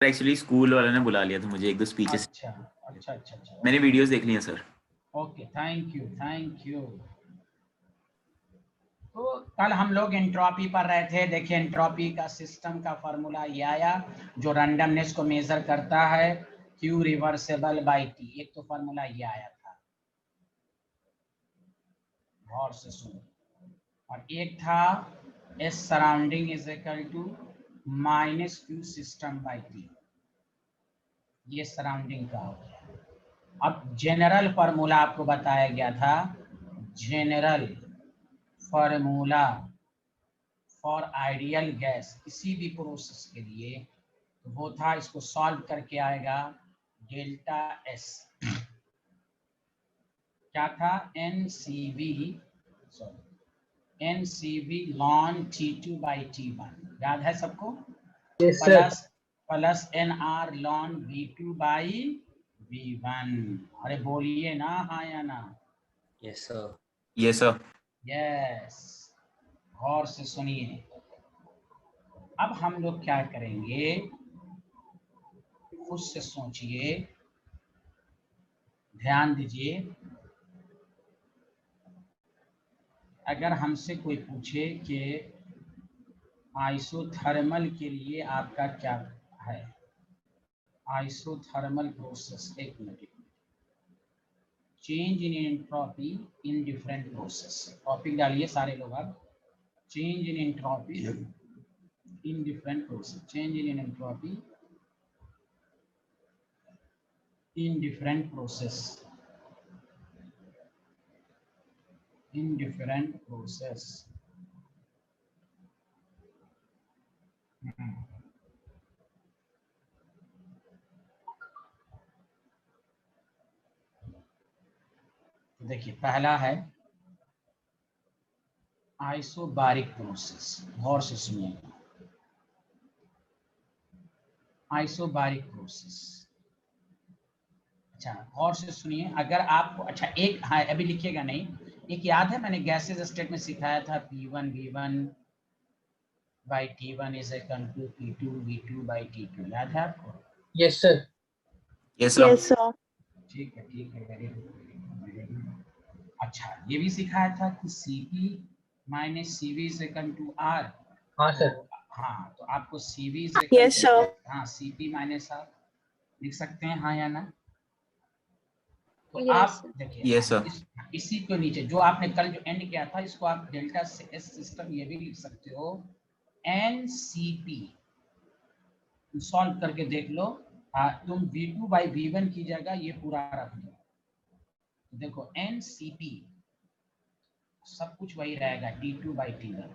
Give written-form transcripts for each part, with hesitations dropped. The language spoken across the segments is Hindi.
एक्चुअली स्कूल वालों ने बुला लिया था मुझे, एक दो स्पीचेस। अच्छा अच्छा अच्छा अच्छा, मैंने वीडियोस देख ली हैं sir. Okay, thank you thank you. तो कल हम लोग एंट्रोपी पर रहे थे। देखिए एंट्रोपी का सिस्टम का फार्मूला ये आया जो रैंडमनेस को मेजर करता है, Q रिवर्सेबल बाई T। एक तो फार्मूला ये आया था, गौर से सुनो। और एक था S surrounding is equal to minus Q system by T। ये सराउंडिंग का हो गया। अब जेनरल फार्मूला आपको बताया गया था, general formula for ideal gas किसी भी प्रोसेस के लिए, तो वो था, इसको सॉल्व करके आएगा डेल्टा एस। क्या था? NCV lawn T2 by T1, याद है सबको? प्लस NR लॉन V2 बाई V1। अरे बोलिए ना हाँ या ना। Yes sir, yes sir. Yes, गौर से सुनिए। अब हम लोग क्या करेंगे, खुद से सोचिए, ध्यान दीजिए। अगर हमसे कोई पूछे कि आइसोथर्मल के लिए आपका क्या है, आइसोथर्मल प्रोसेस, एक minute, change in entropy in different process. Topic डालिए सारे लोग आप, change in entropy in different process, change in entropy in different process, in different process। देखिए पहला है आइसोबारिक प्रोसेस, गौर से सुनिएगा, आइसोबारिक प्रोसेस। अच्छा गौर से सुनिए, अगर आपको, अच्छा एक, हाँ अभी लिखिएगा नहीं, एक याद है मैंने गैसेज स्टेट में सिखाया था, P1 V1 by T1 is equal to P2 V2 by T2, याद है आपको? Yes sir, yes sir. ठीक है ठीक है, वेरी गुड। अच्छा ये भी सिखाया था कि Cp minus Cv is equal to R। हाँ सर। हाँ तो आपको Cv is equal yes sir. हाँ Cp माइनस R लिख सकते हैं, हाँ या ना? तो Yes, आप देखिए, यस सर। इसी के नीचे जो आपने कल जो एंड किया था, इसको आप डेल्टा से एस सिस्टम ये भी लिख सकते हो, NCP सॉल्व करके देख लो। तुम V2 बाई V1 की जगह ये पूरा रख लो, देखो NCP सब कुछ वही रहेगा, T2 by T1,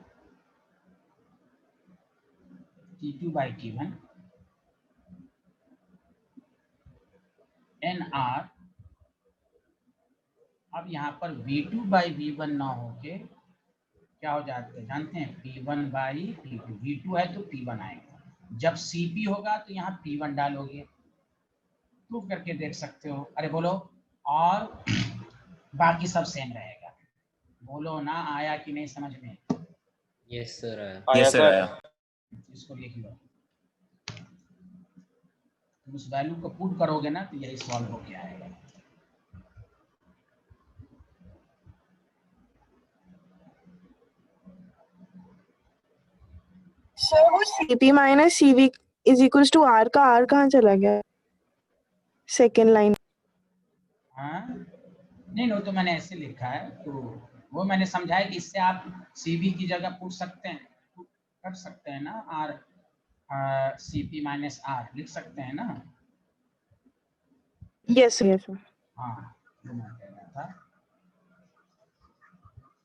T2 by T1, NR। अब यहाँ पर V2 बाई V1 ना होके क्या हो जाते हैं जानते हैं, P1 बाई P2। V2 है तो P1 आएगा, जब CP होगा तो यहाँ P1 डालोगे, प्रूव करके देख सकते हो। अरे बोलो, और बाकी सब सेम रहेगा, बोलो ना, आया कि नहीं समझ में? यस सर आया यस सर सर। आया। इसको लिख लो, तुम उस वैल्यू को पुट करोगे ना तो यही सॉल्व हो गया आएगा। सर वो Cp minus Cv is equals to R का R कहाँ चला गया सेकेंड लाइन? हाँ नहीं नो, तो मैंने ऐसे लिखा है, तो वो मैंने समझाया कि इससे आप Cv की जगह पूछ सकते हैं, कर सकते हैं ना, R Cp माइनस R लिख सकते हैं ना। Yes yes. हाँ जो मैं कह रहा था,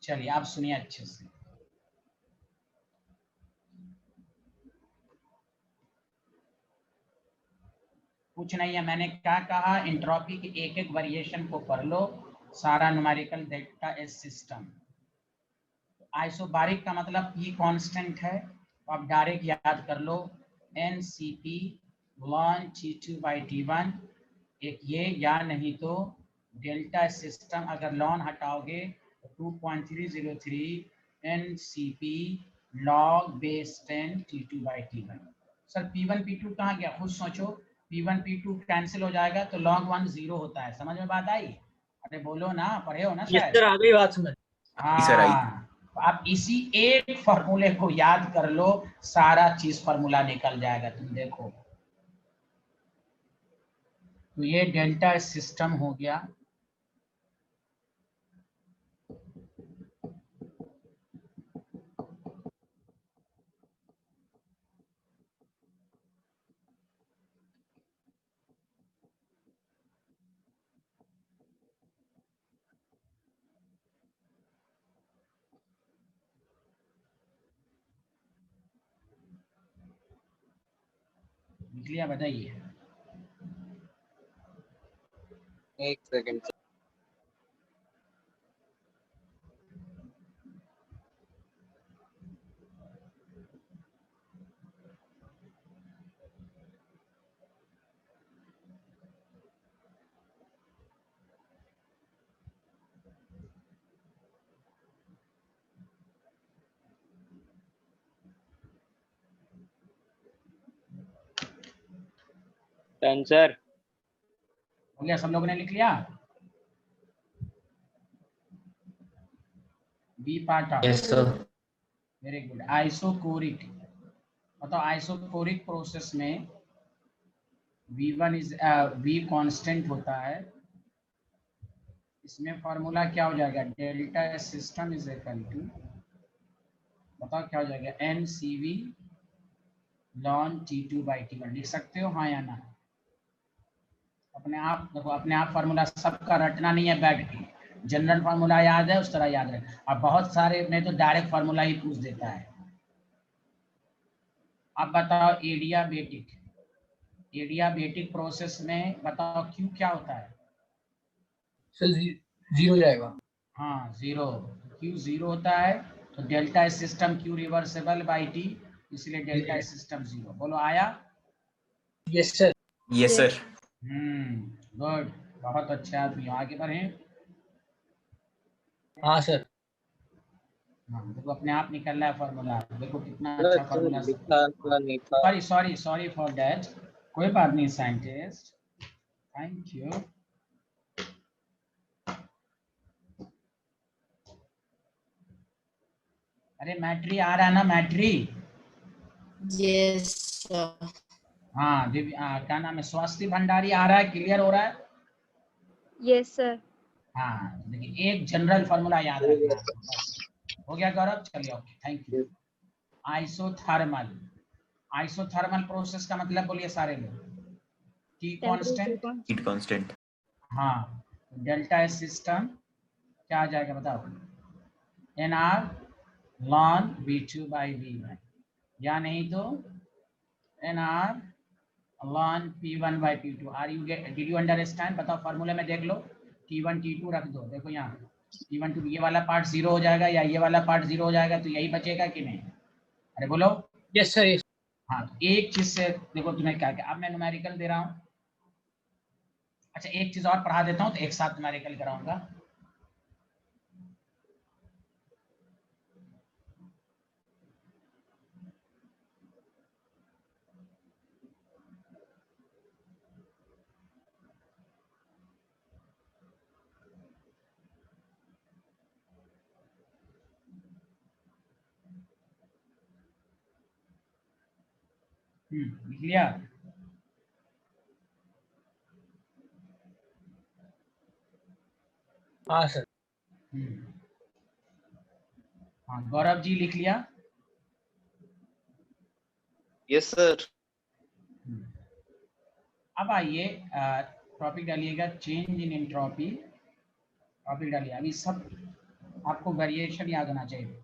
चलिए आप सुनिए अच्छे से। कुछ नहीं है, मैंने क्या कहा, एंट्रोपी के एक एक वेरिएशन को पढ़ लो, सारा numerical delta S system. Isobaric का मतलब P कांस्टेंट है, तो आप डायरेक्ट याद कर लो, NCP ln T2 by T1, एक ये, या नहीं तो डेल्टा सिस्टम अगर लॉन हटाओगे तो 2.303 NCP log base 10 T2 by T1। Sir P1 P2 कहाँ गया, खुद सोचो। P1 P2 कैंसिल हो जाएगा तो log 1 0 होता है। समझ में बात आई? अरे बोलो ना, पढ़े हो ना शायद। सर आ गई बात समझ। Sir I. हाँ, तो आप इसी एक फॉर्मूले को याद कर लो, सारा चीज फॉर्मूला निकल जाएगा, तुम देखो। तो ये डेल्टा सिस्टम हो गया। लिख लिया, बताइए। एक सेकंड। सर हो गया, सब लोगों ने लिख लिया। B part of. Yes sir. Very good. Isochoric, बताओ आइसोकोरिक प्रोसेस में V1 इज V कांस्टेंट होता है। इसमें फॉर्मूला क्या हो जाएगा, delta system is equal to, बताओ क्या हो जाएगा, NCV ln T2/T1। लिख सकते हो हाँ या ना? अपने आप देखो, अपने आप फार्मूला सबका रटना नहीं है बैठ के, जनरल फार्मूला याद है उस तरह याद रहे। अब बहुत सारे में तो डायरेक्ट फार्मूला ही पूछ देता है। अब बताओ एडियाबेटिक प्रोसेस में बताओ क्यू क्या होता है? सर जीरो जाएगा। हाँ जीरो, क्यू जीरो होता है। तो delta system Q reversible by T, इसलिए डेल्टा सिस्टम जीरो। बोलो आया? Yes sir. Yes sir. Good, बहुत अच्छा आदमी, आगे बढ़े। हाँ सर। हाँ देखो अपने आप निकल रहा है फॉर्मूला, देखो कितना अच्छा formula. Sorry sorry sorry for that, कोई बात नहीं साइंटिस्ट, थैंक यू। अरे मैट्री आ रहा है ना, मैट्री? यस हाँ क्या नाम है, स्वास्थ्य भंडारी आ रहा है, क्लियर हो रहा है? Yes sir. हाँ देखिए, एक जनरल फॉर्मूला याद रखना है बस। हो गया गौरव, चलिए okay, thank you. Isothermal, isothermal process का मतलब बोलिए सारे लोग। T constant. Heat constant. हाँ, डेल्टा सिस्टम क्या आ जाएगा बताओ, NR ln V2/V1, या नहीं तो NR ln P1/P2। Did you understand? बताओ फॉर्मूले में देख लो, T1 T2 रख दो, देखो यहाँ T1 2, ये वाला पार्ट जीरो हो जाएगा या ये वाला पार्ट जीरो हो जाएगा, तो यही बचेगा कि नहीं? अरे बोलो। Yes sir. हाँ, तो एक चीज से देखो तुम्हें क्या क्या, अब मैं न्यूमेरिकल दे रहा हूँ। अच्छा एक चीज और पढ़ा देता हूँ, तो एक साथ न्यूमेरिकल कराऊंगा। लिख लिया? हाँ सर। हाँ गौरव जी लिख लिया? Yes sir. अब आइए टॉपिक डालिएगा, चेंज इन एंट्रोपी। टॉपिक डालिए, अभी सब आपको वेरिएशन याद होना चाहिए।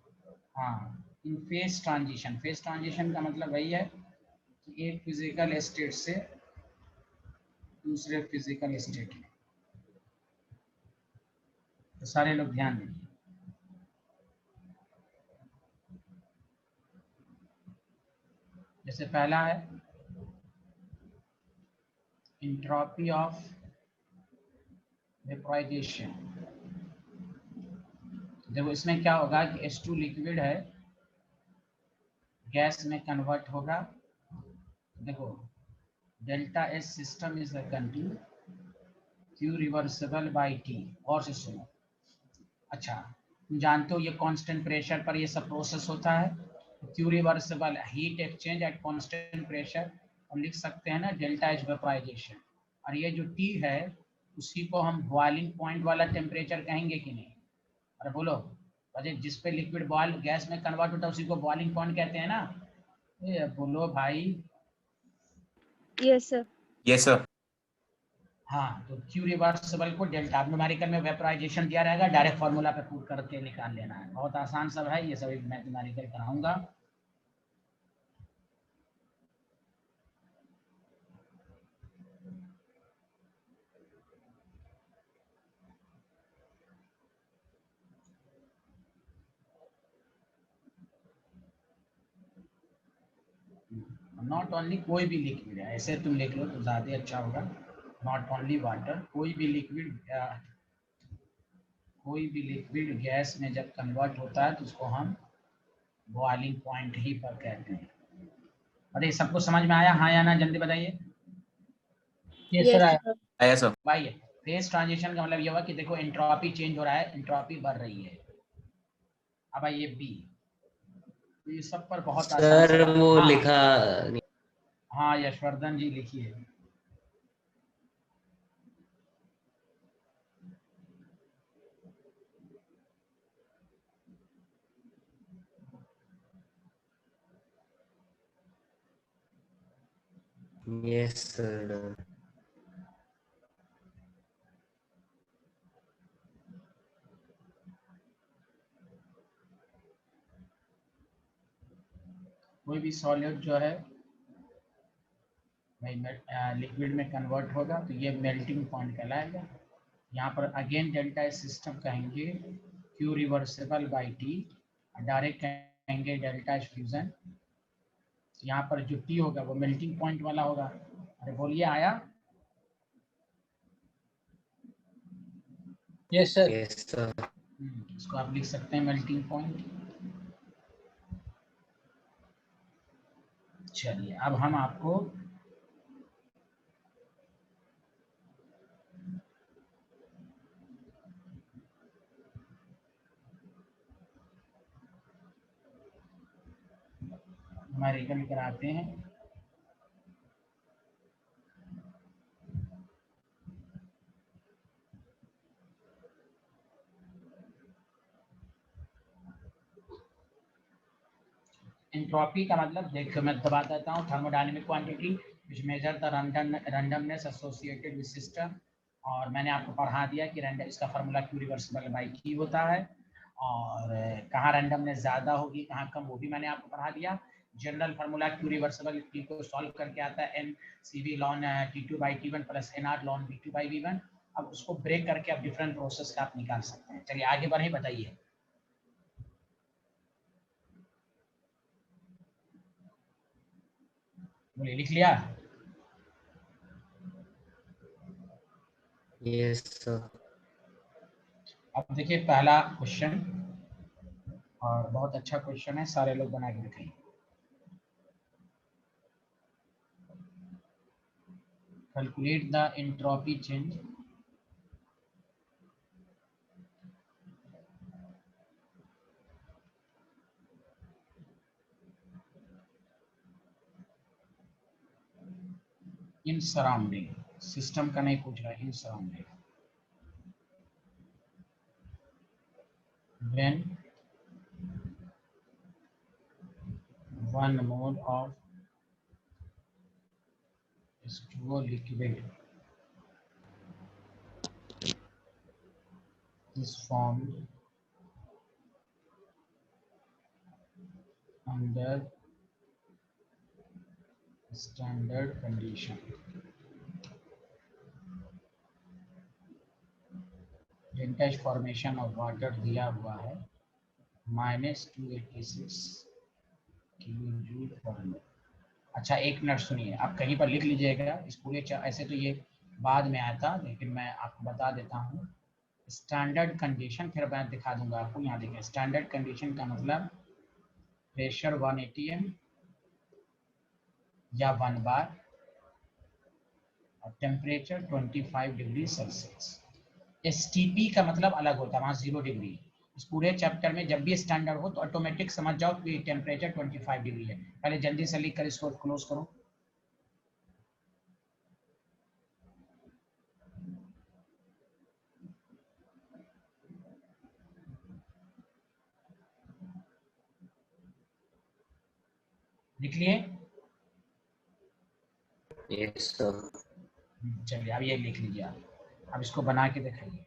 हाँ, इन फेज ट्रांजिशन, फेज ट्रांजिशन का मतलब वही है कि एक फिजिकल स्टेट से दूसरे फिजिकल स्टेट में। तो सारे लोग ध्यान दीजिए। जैसे पहला है एंट्रोपी ऑफ वेपोराइजेशन। देखो इसमें क्या होगा कि H2 लिक्विड है, गैस में कन्वर्ट होगा, देखो delta S system is equal to Q reversible by T. और से सुनो, अच्छा तुम जानते हो ये कांस्टेंट प्रेशर पर ये सब प्रोसेस होता है। Q reversible heat exchange at constant pressure, हम लिख सकते हैं ना डेल्टा एच वेपराइजेशन। और ये जो टी है उसी को हम बॉइलिंग पॉइंट वाला टेम्परेचर कहेंगे कि नहीं? अरे बोलो, अरे जिस पे लिक्विड बॉयल गैस में कन्वर्ट होता है उसी को बॉइलिंग पॉइंट कहते हैं ना। ये बोलो भाई। Yes, sir. Yes, sir. हाँ, तो क्यू रिवर्सिबल को डेल्टा न्यूमेरिकल में वेपराइजेशन दिया रहेगा, डायरेक्ट फार्मूला पे पुट करके निकाल लेना है। बहुत आसान सब है, ये सब मैं न्यूमेरिकल कराऊंगा। नॉट ओनली कोई भी लिक्विड है, ऐसे तुम लिख लो तो ज़्यादा अच्छा होगा। नॉट ओनली वाटर, कोई भी लिक्विड गैस में जब कन्वर्ट होता है तो उसको हम बॉइलिंग पॉइंट ही पर कहते हैं। अरे सबको समझ में आया हाँ या ना, जल्दी बताइए। यस Yes, सर आया। sir. Yes, sir. भाई फेज ट्रांजिशन का मतलब ये हुआ कि देखो एंट्रोपी चेंज हो रहा है, एंट्रोपी बढ़ रही है। अब आइए बी, तो ये सब पर बहुत आसान सर सवाल। वो हाँ लिखा नहीं। हाँ यशवर्धन जी लिखिए। Yes sir. कोई भी सॉलिड जो है भाई लिक्विड में कन्वर्ट होगा तो ये मेल्टिंग पॉइंट कहलाएगा। यहाँ पर अगेन डेल्टा एस सिस्टम कहेंगे Q reversible by T, direct कहेंगे डेल्टा एस फ्यूजन। यहाँ पर जो टी होगा वो मेल्टिंग पॉइंट वाला होगा। अरे बोलिए आया? Yes sir. Yes sir. इसको आप लिख सकते हैं मेल्टिंग पॉइंट। चलिए अब हम आपको न्यूमेरिकल कराते हैं। एंट्रोपी का मतलब देखो मैं दबा देता हूँ, thermodynamic quantity which measure the randomness associated with system. और मैंने आपको पढ़ा दिया कि रैंडम, इसका formula Q reversible by T होता है। और कहाँ रैंडमनेस ज़्यादा होगी कहाँ कम, वो भी मैंने आपको पढ़ा दिया। General formula Q reversible T को सॉल्व करके आता है n C v ln T two by T one plus n R ln V two by V one. अब उसको ब्रेक करके आप डिफरेंट प्रोसेस का आप निकाल सकते हैं। चलिए आगे बढ़े, बताइए। बोलिए, लिख लिया? Yes sir. अब देखिए पहला क्वेश्चन, और बहुत अच्छा क्वेश्चन है, सारे लोग बना के दिखाइए। Calculate the entropy change in surrounding, system का नहीं पूछ रहा, in surrounding when 1 mole of H2O liquid is formed under standard condition. Delta formation of water दिया हुआ है -286 किलो जूल पर मोल। अच्छा एक मिनट सुनिए, आप कहीं पर लिख लीजिएगा इस पूरे ऐसे तो ये बाद में आया था लेकिन मैं आपको बता देता हूँ। स्टैंडर्ड कंडीशन फिर मैं दिखा दूंगा आपको। यहाँ देखिए स्टैंडर्ड कंडीशन का मतलब प्रेशर 1 atm, या 1 बार और टेम्परेचर 25 डिग्री सेल्सियस। STP का मतलब अलग होता है, वहाँ 0 डिग्री। इस पूरे चैप्टर में जब भी स्टैंडर्ड हो तो ऑटोमेटिक समझ जाओ कि टेम्परेचर 25 डिग्री है। पहले जल्दी से लिख कर इसको क्लोज करो। लिख लिए? Yes, sir. चलिए अब ये लिख लीजिए आप। अब इसको बना के दिखाइए।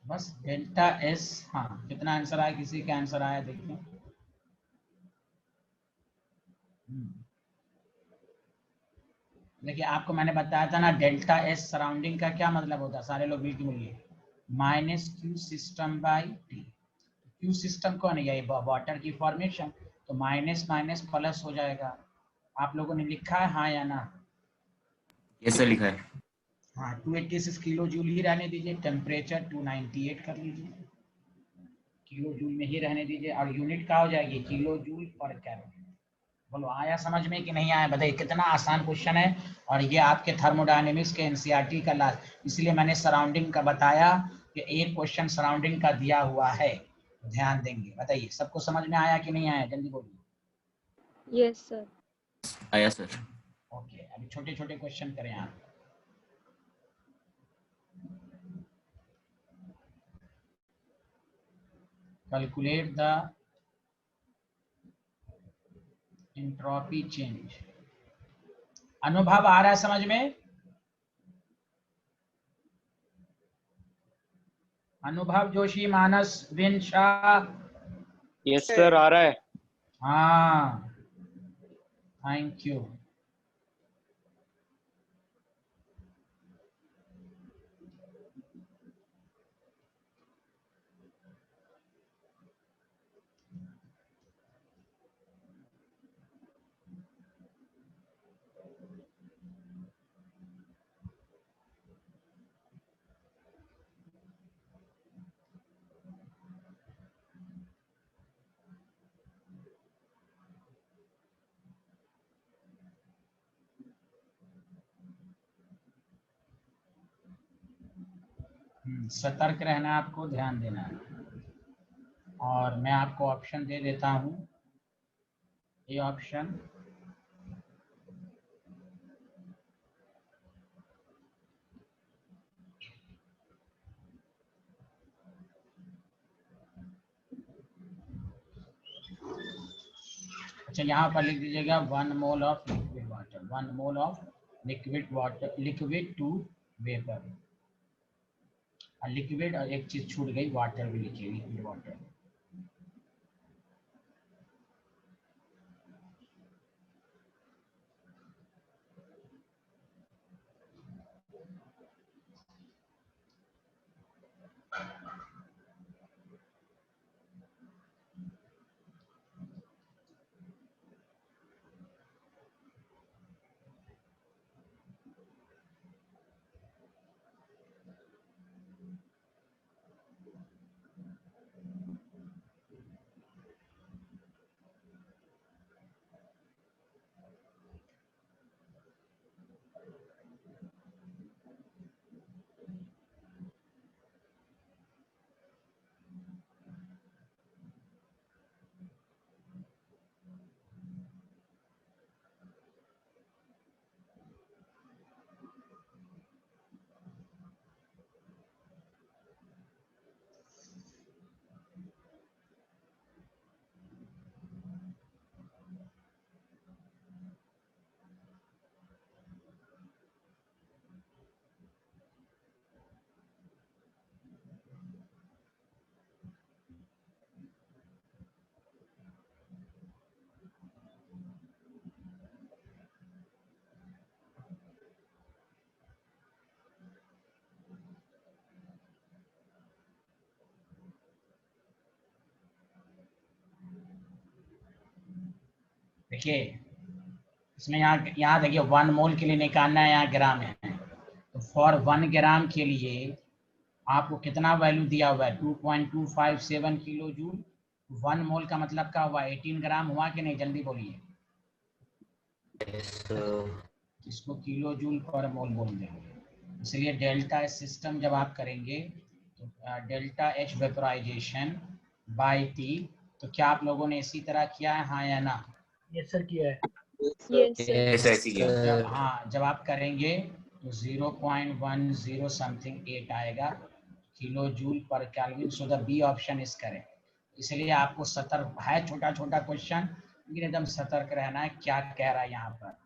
बस डेल्टा एस। हाँ, कितना आंसर आया? किसी का आंसर आया देखिए। देखिए आपको मैंने बताया था ना, डेल्टा एस सराउंडिंग का क्या मतलब होता है। सारे लोग मिलकर बोलिए, minus Q system by T. Q system कौन है? ये वाटर की फॉर्मेशन, तो माइनस माइनस प्लस हो जाएगा। आप लोगों ने लिखा है हाँ या ना? यस सर लिखा है। हाँ, 286 किलो जूल ही रहने दीजिए। टेम्परेचर 298 कर लीजिए, किलो जूल में ही रहने दीजिए। और यूनिट क्या हो जाएगी? किलो जूल पर कैलोरी। बोलो आया समझ में कि नहीं आया? बताइए, कितना आसान क्वेश्चन है। और ये आपके थर्मोडायनेमिक्स के एनसीईआरटी का लास्ट, इसलिए मैंने सराउंडिंग का बताया कि एक क्वेश्चन सराउंडिंग का दिया हुआ है, ध्यान देंगे। बताइए सबको समझ में आया कि नहीं आया? जल्दी बोलिए। Yes, sir. आया सर। ओके, अभी छोटे छोटे क्वेश्चन करें आप। Calculate the entropy change. अनुभव आ रहा है समझ में? अनुभव जोशी, मानस, विन शाह। यस सर, आ रहा है। हाँ, थैंक यू। सतर्क रहना है आपको, ध्यान देना है। और मैं आपको ऑप्शन दे देता हूं। ये ऑप्शन अच्छा यहाँ पर लिख दीजिएगा 1 mole of liquid water, 1 mole of liquid water, liquid to vapour. और लिक्विड और एक चीज छूट गई, वाटर भी लिखिए, लिक्विड वाटर। देखिए इसमें यहाँ देखिए 1 मोल के लिए निकालना है, यहाँ ग्राम है, तो फॉर 1 ग्राम के लिए आपको कितना वैल्यू दिया हुआ है 2.257 किलो जूल। 1 मोल का मतलब क्या हुआ 18 ग्राम हुआ कि नहीं, जल्दी बोलिए। Yes, sir. इसको किलो जूल पर मोल बोल देंगे, इसलिए डेल्टा एच सिस्टम जब आप करेंगे तो delta H vaporisation by T, तो क्या आप लोगों ने इसी तरह किया है, हाँ या ना? यस सर किया है। Yes, sir. Yes, ऐसे किया। जब sir. हाँ जब आप करेंगे तो 0.10 समथिंग 8 आएगा किलो जूल पर kelvin. So the B option is correct. इसलिए आपको सतर्क है, छोटा छोटा क्वेश्चन लेकिन एकदम सतर्क रहना है क्या कह रहा है यहाँ पर।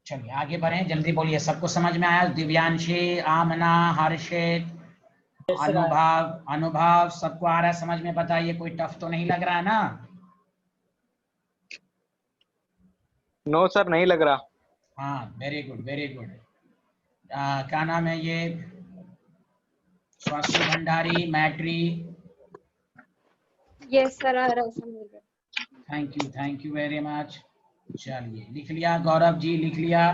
चलिए आगे बढ़े, जल्दी बोलिए। सबको समझ में आया? दिव्यांशी, आमना, हर्षित, Yes, sir, आया। अनुभव सबको आ रहा है समझ में? बताइए, कोई टफ तो नहीं लग रहा है ना? नो सर, नहीं लग रहा। हाँ वेरी गुड वेरी गुड। क्या नाम है ये? स्वास्थ्य भंडारी, मैट्री। Yes, sir. आ रहा है समझ में। Thank you very much. चलिए लिख लिया, गौरव जी लिख लिया।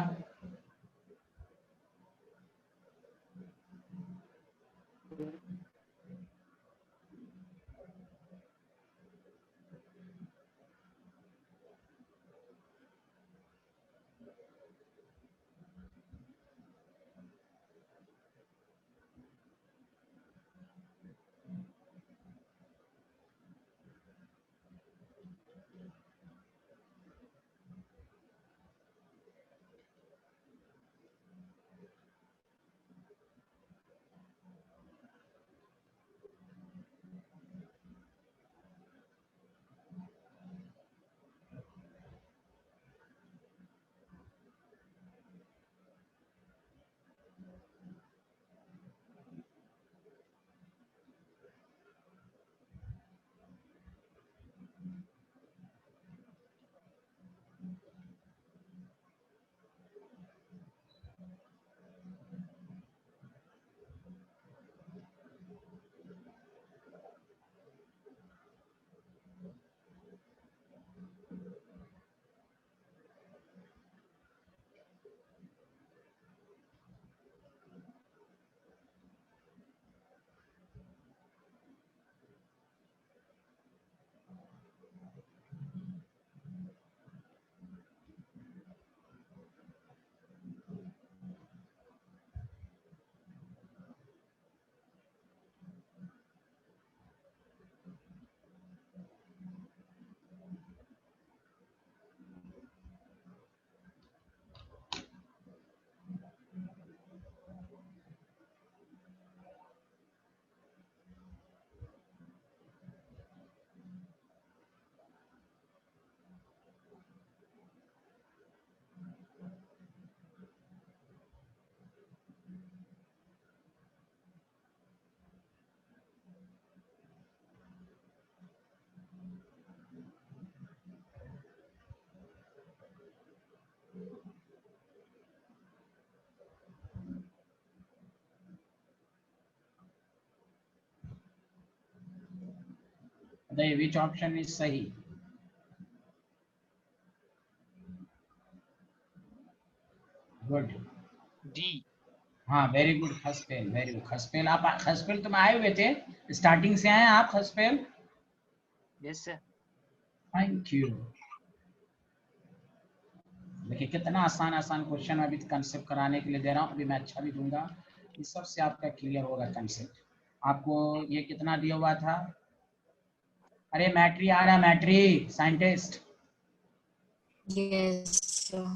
बताइए विच ऑप्शन इज सही? Good D. हाँ वेरी गुड खसपेल, वेरी गुड खसपेल। आप खसपेल तुम आए हुए थे, स्टार्टिंग से आए आप खसपेल? Yes sir. Thank you. देखिए कितना आसान आसान क्वेश्चन अभी कंसेप्ट कराने के लिए दे रहा हूँ, अभी मैं अच्छा भी दूंगा, इस सब से आपका क्लियर होगा कंसेप्ट। आपको ये कितना दिया हुआ था? अरे मैट्री आ रहा है, मैट्री साइंटिस्ट। Yes, sir.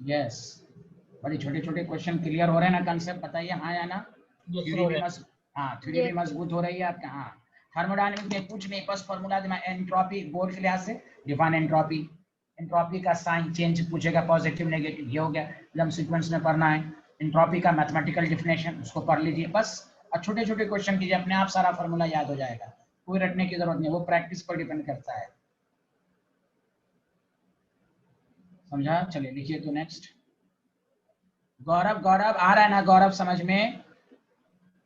यस, बड़े छोटे छोटे क्वेश्चन क्लियर हो रहे हैं ना कंसेप्ट? बताइए हाँ या ना? Yes, थ्योरी sir, भी है। हाँ थ्योरी भी Yes. मजबूत हो रही है आपका। हाँ थर्मोडायनामिक्स में कुछ नहीं, बस फॉर्मूला देना, एंट्रोपी बोर्ड के लिहाज से डिफाइन एंट्रोपी, एंट्रोपी का साइन चेंज पूछेगा पॉजिटिव नेगेटिव, ये हो गया, एकदम सीक्वेंस में पढ़ना है। एंट्रोपी का मैथमेटिकल डिफिनेशन उसको पढ़ लीजिए बस, और छोटे छोटे क्वेश्चन कीजिए, अपने आप सारा फॉर्मूला याद हो जाएगा, कोई रटने की जरूरत नहीं, वो प्रैक्टिस पर डिपेंड करता है। समझा? चलिए लिखिए तो नेक्स्ट। गौरव, गौरव आ रहा है ना गौरव समझ में?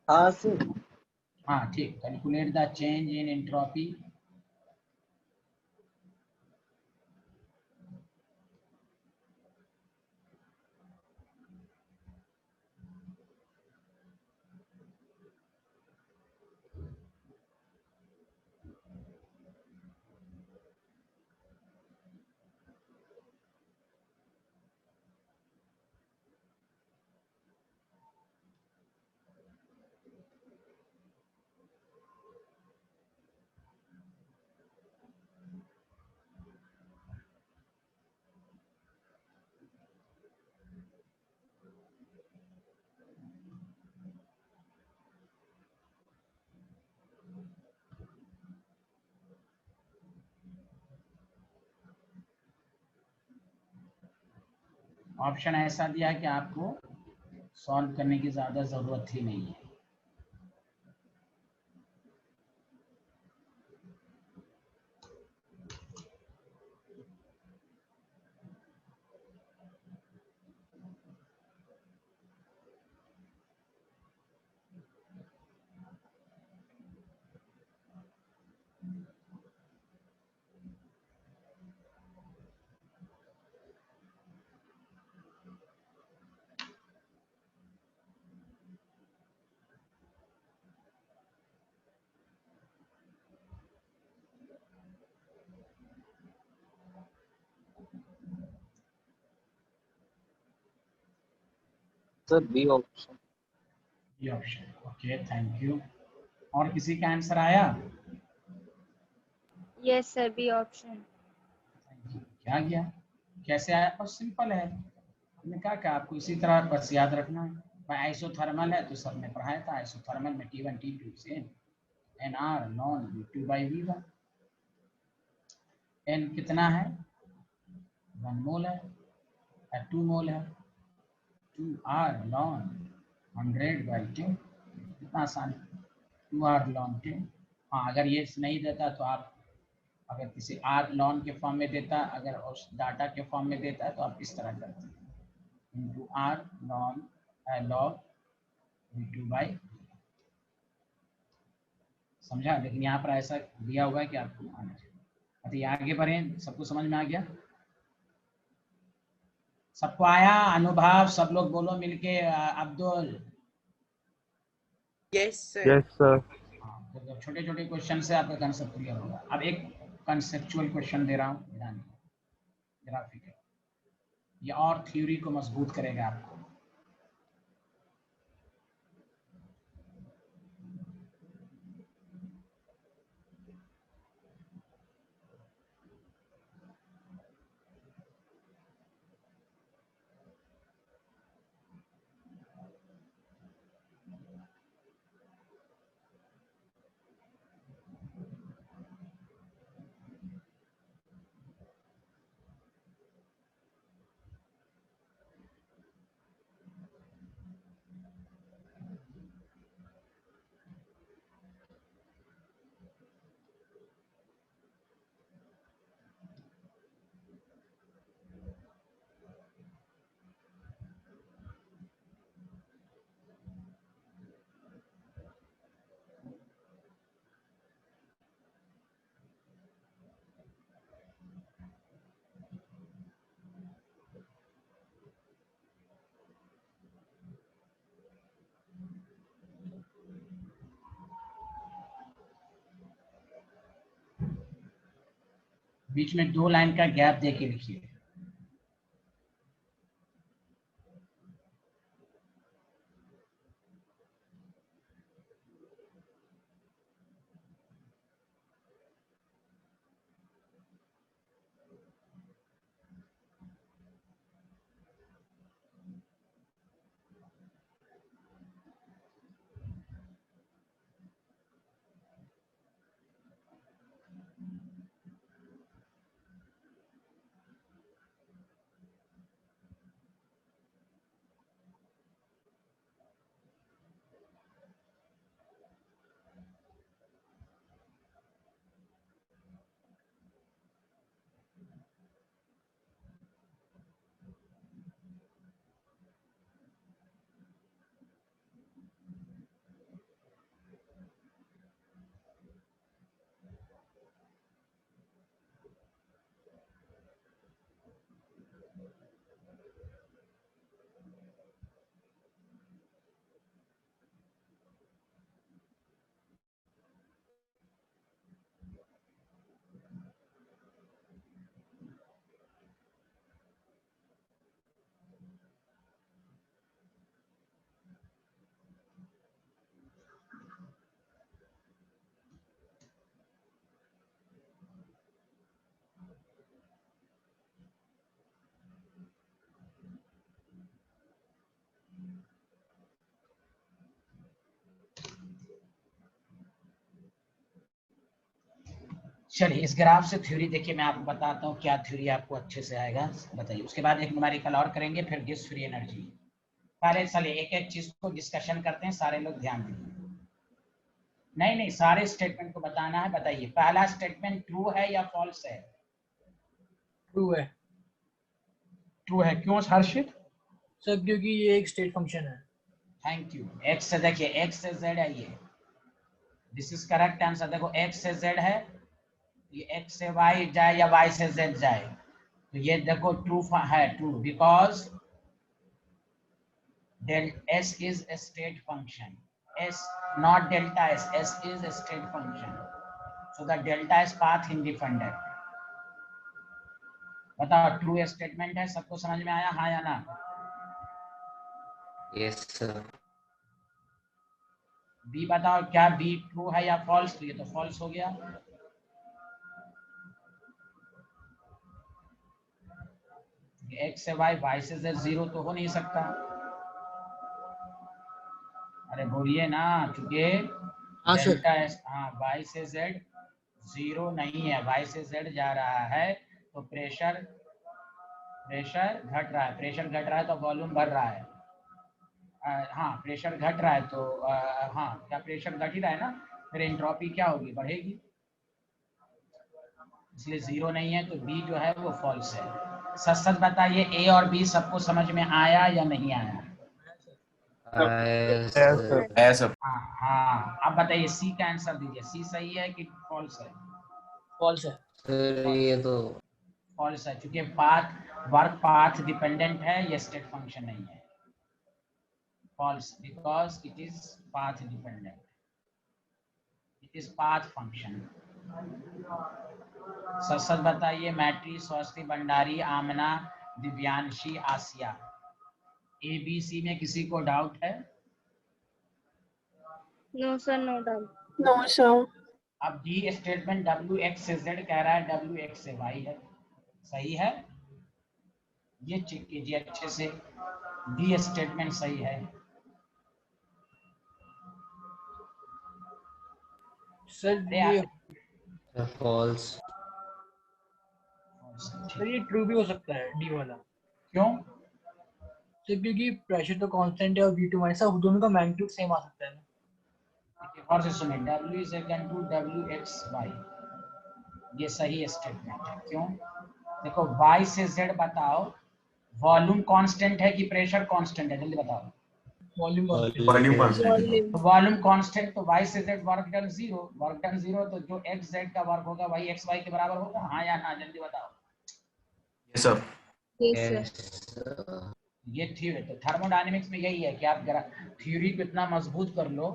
हाँ सर। हाँ ठीक। Calculate the change in entropy. Option ऐसा दिया है कि आपको सॉल्व करने की ज्यादा जरूरत ही नहीं है। Sir B option. ये ऑप्शन, ओके थैंक यू। और किसी का आंसर आया? Yes, sir. B option. Thank you। क्या गया? कैसे आया? और सिंपल है, हमने कहा कि आपको इसी तरह बस याद रखना है। भाई आइसोथर्मल है तो सर ने पढ़ाया था, आइसोथर्मल में T1 T2 सेम, NR लॉन V2 by V1। N कितना है? 1 मोल है, 2 मोल है, 2R लॉन 100 by 10। कितना आसान है, 2R लॉन 10। हाँ अगर ये नहीं देता तो आप, अगर किसी R लॉन के फॉर्म में देता, अगर उस डाटा के फॉर्म में देता है तो आप इस तरह करते हैं, into R lawn log V2 by। समझा? लेकिन यहाँ पर ऐसा दिया हुआ है कि आपको आना चाहिए। अभी आगे बढ़ें, सबको समझ में आ गया? सबको आया? अनुभव सब लोग बोलो मिलके, Abdul. Yes, sir. Yes sir. हाँ, तो छोटे छोटे क्वेश्चन से आपका कंसेप्ट क्लियर होगा। अब एक कंसेप्चुअल क्वेश्चन दे रहा हूँ, ध्यान ग्राफिकल, ये और थ्योरी को मजबूत करेगा आपको। बीच में 2 लाइन का गैप दे के लिखिए। चलिए इस ग्राफ से थ्योरी देखिए, मैं आपको बताता हूँ क्या थ्योरी आपको अच्छे से आएगा, बताइए। उसके बाद एक न्यूमेरिकल और करेंगे, फिर गिब्स फ्री एनर्जी। पहले चलिए एक एक चीज को डिस्कशन करते हैं, सारे लोग ध्यान दीजिए। नहीं नहीं, सारे स्टेटमेंट को बताना है। बताइए पहला स्टेटमेंट ट्रू है या फॉल्स है? ट्रू है ट्रू है, क्यों हर्षित? सर, क्योंकि ये एक स्टेट फंक्शन है। Thank you. एक्स से देखिए, एक्स से जेड है ये, दिस इज करेक्ट आंसर। देखो एक्स से जेड है, ये एक्स से वाई जाए या वाई से जेड जाए, तो ये देखो ट्रू है, true, because S is a state function, s not delta s, s is a state function, so the delta is path independent। बताओ ट्रू स्टेटमेंट है, सबको समझ में आया, हाँ या ना? Yes sir. बी बताओ, क्या बी ट्रू है या फॉल्स? तो ये तो फॉल्स हो गया। एक्स से वाई, वाई से जेड जीरो तो हो नहीं सकता। अरे बोलिए ना, चूंकि हाँ सर। डेल्टा एस, हाँ वाई से जेड जीरो नहीं है, वाई से जेड जा रहा है, तो प्रेशर घट रहा है, प्रेशर घट रहा है तो वॉल्यूम बढ़ रहा है। हाँ प्रेशर घट रहा है तो हाँ, क्या प्रेशर घट ही रहा है ना, फिर एंट्रोपी क्या होगी, बढ़ेगी, इसलिए जीरो नहीं है, तो बी जो है वो फॉल्स है। सच सच बताइए, ए और बी सबको समझ में आया या नहीं आया? आया सब। हाँ हाँ, अब बताइए सी का आंसर दीजिए, सी सही है कि फॉल्स है? फॉल्स है सर ये तो फॉल्स है, क्योंकि पाथ वर्क पाथ डिपेंडेंट है, ये स्टेट फंक्शन नहीं है। False, because it is path dependent, it is path function. सच सच बताइए, Maitri, Swasti, Bhandari, Amna, Divyanshi, Asiya, A B C में किसी को डाउट है? No sir, no doubt. No, sir. अब डी स्टेटमेंट डब्ल्यू एक्स से जेड कह रहा है, डब्ल्यू एक्स से वाई है, सही है? ये चेक कीजिए अच्छे से, डी स्टेटमेंट सही है। सर। अरे ये फॉल्स। सर ये ट्रू भी हो सकता है, डी वाला। क्यों? सर क्योंकि प्रेशर तो कांस्टेंट है और V2 माइनस, सब दोनों का मैग्नीट्यूड सेम आ सकता है ना। और से सुनिए, W is equal to WXY, ये सही स्टेटमेंट है। क्यों? देखो Y से Z बताओ, वॉल्यूम कांस्टेंट है कि प्रेशर कांस्टेंट है, जल्दी बताओ। Volume volume constant. Volume constant, तो Y से Z work done zero, work done zero, तो जो x z का वर्क होगा वही x y के बराबर होगा, हाँ या ना, जल्दी बताओ। Yes sir. Yes sir. ये थ्योरी, तो थर्मोडायनेमिक्स में यही है कि आप थ्योरी को इतना मजबूत कर लो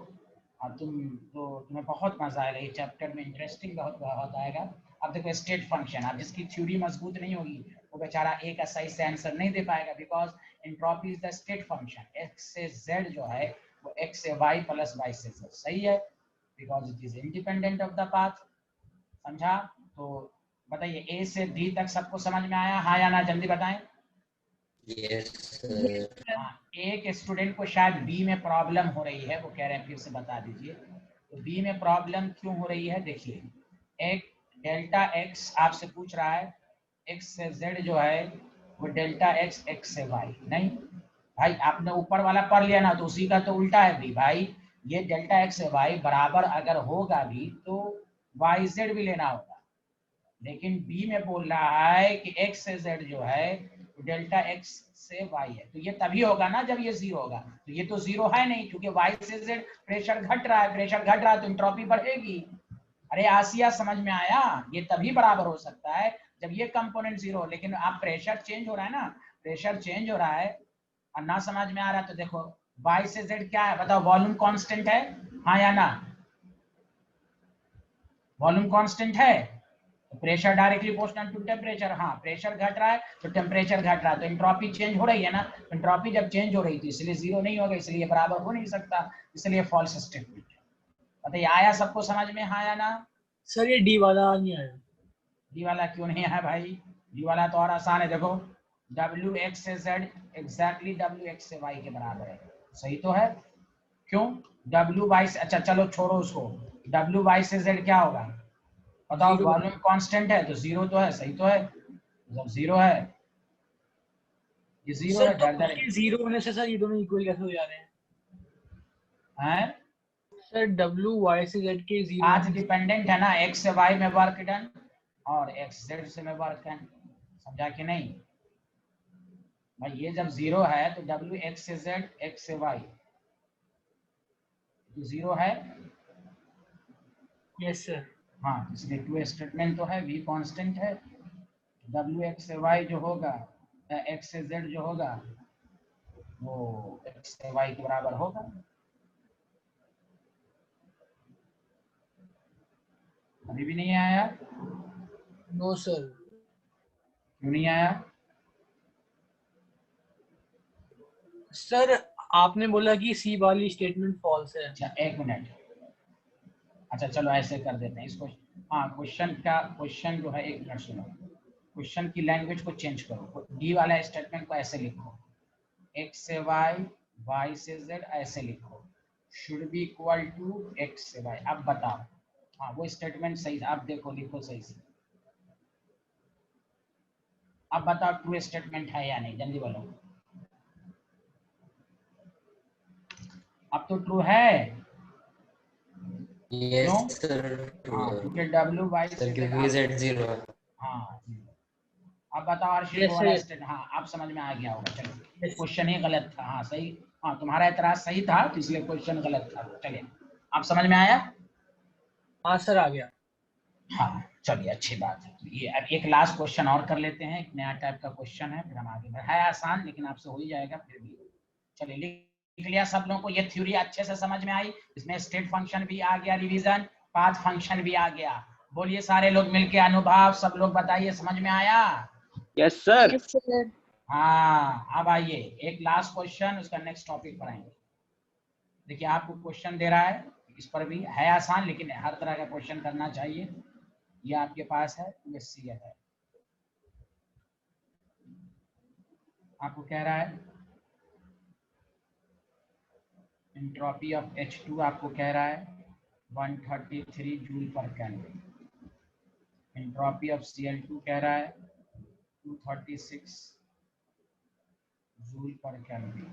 और तुम्हें बहुत मजा आएगा, ये चैप्टर में इंटरेस्टिंग बहुत आएगा। अब देखो स्टेट फंक्शन, अब जिसकी थ्योरी मजबूत नहीं होगी वो बेचारा ए का सही से आंसर नहीं दे पाएगा, because entropy is the state function. X से जेड जो है वो एक्स से वाई प्लस वाई से जेड, सही है, because it is independent of the path. समझा? तो बताइए ए से डी तक सबको समझ में आया, हाँ या ना, जल्दी बताएं। Yes Yes sir. sir. हाँ, एक स्टूडेंट को शायद बी में प्रॉब्लम हो रही है, वो कह रहे हैं फिर से बता दीजिए, तो बी में प्रॉब्लम क्यों हो रही है? देखिए, एक डेल्टा एक्स आपसे पूछ रहा है, एक्स से जेड जो है वो डेल्टा एक्स, एक्स से वाई नहीं भाई, आपने ऊपर वाला पढ़ लिया ना, तो उसी का तो उल्टा है भी भाई। ये डेल्टा एक्स से वाई बराबर अगर होगा भी तो वाई जेड भी लेना होगा, लेकिन बी में बोल रहा है कि एक्स से जेड जो है डेल्टा एक्स से वाई है, तो ये तभी होगा ना जब ये जीरो होगा, तो ये तो जीरो है नहीं, क्योंकि वाई से जेड प्रेशर घट रहा है, प्रेशर घट रहा है तो एंट्रोपी बढ़ेगी। अरे आसिया, समझ में आया? ये तभी बराबर हो सकता है जब ये कंपोनेंट जीरो, लेकिन आप प्रेशर चेंज हो रहा है ना, प्रेशर चेंज हो रहा है और ना समझ में आ रहा है, तो देखो वाई से जेड क्या है बताओ, वॉल्यूम कांस्टेंट है, हाँ या ना? वॉल्यूम कांस्टेंट है, pressure directly proportional to temperature, हाँ प्रेशर घट रहा है तो टेम्परेचर घट रहा है, तो एंट्रोपी चेंज हो रही है ना, एंट्रोपी जब चेंज हो रही थी इसलिए जीरो नहीं होगा, इसलिए बराबर हो नहीं सकता, इसलिए फॉल्स स्टेटमेंट है। बताइए आया सबको समझ में, हाँ या ना? सर ये डी वाला नहीं आया। डी वाला क्यों नहीं आया भाई? डी वाला तो और आसान है, देखो डब्ल्यू एक्स से जेड एग्जैक्टली डब्ल्यू एक्स से वाई के बराबर है, सही तो है? क्यों? डब्ल्यू वाई से, अच्छा चलो छोड़ो उसको, डब्ल्यू वाई से जेड क्या होगा? बताओ Zero वॉल्यूम कांस्टेंट है तो जीरो तो है, सही तो है, जब जीरो है ये जीरो सर है तो दर उसके जीरो होने से सर ये दोनों इक्वल कैसे हो जा रहे हैं? हैं। सर W Y से Z के जीरो पाथ होने से डिपेंडेंट है ना, x से y में वर्क डन और x z से में वर्क डन, समझा कि नहीं भाई? ये जब जीरो है तो w x से z x से y तो जीरो है। Yes sir. हाँ, इसलिए ट्रू स्टेटमेंट तो है, v कांस्टेंट है, w x से y जो होगा x से z जो होगा वो x से y के बराबर होगा। अभी भी नहीं आया? No sir. क्यों नहीं आया? सर आपने बोला कि सी वाली स्टेटमेंट फॉल्स है। अच्छा एक मिनट, अच्छा चलो ऐसे कर देते हैं इसको। हाँ, क्वेश्चन जो है, एक मिनट सुनो, क्वेश्चन की लैंग्वेज को चेंज करो। डी वाला स्टेटमेंट को ऐसे लिखो, x से y से z ऐसे लिखो, should be equal to x से y। अब बताओ, हाँ वो स्टेटमेंट सही था, अब देखो लिखो सही से। अब बताओ ट्रू स्टेटमेंट है या नहीं, जल्दी बोलो। अब तो ट्रू है। यस क्यों? सर ट्रू हाँ है क्योंकि w y सर, से z क्योंकि z जीरो है। हाँ अब बताओ अर्शित Yes, वाला sir. स्टेट, हाँ आप समझ में आ गया होगा। चलो Yes. क्वेश्चन ही गलत था, हाँ सही, हाँ तुम्हारा एतराज सही था तो इसलिए क्वेश्चन गलत था। चलिए आप समझ में आया? हाँ सर आ गया। हाँ चलिए अच्छी बात है। ये अब एक लास्ट क्वेश्चन और कर लेते हैं, एक नया टाइप का क्वेश्चन है, फिर हम आगे बढ़े। है आसान लेकिन आपसे हो ही जाएगा फिर भी। चलिए लिख लिया सब लोगों को? ये थ्योरी अच्छे से समझ में आई? इसमें स्टेट फंक्शन भी आ गया, रिवीजन पाथ फंक्शन भी आ गया। बोलिए सारे लोग मिलके अनुभव, सब लोग बताइए समझ में आया? Yes sir. Yes, sir. हाँ अब आइए एक लास्ट क्वेश्चन, उसका नेक्स्ट टॉपिक पर आएंगे। देखिए आपको क्वेश्चन दे रहा है, इस पर भी है आसान लेकिन हर तरह का क्वेश्चन करना चाहिए। ये आपके पास है USCL है, आपको कह रहा है एंट्रोपी ऑफ H2 आपको कह रहा है 133 जूल पर केल्विन। एंट्रोपी ऑफ Cl2 कह रहा है 236 जूल पर केल्विन।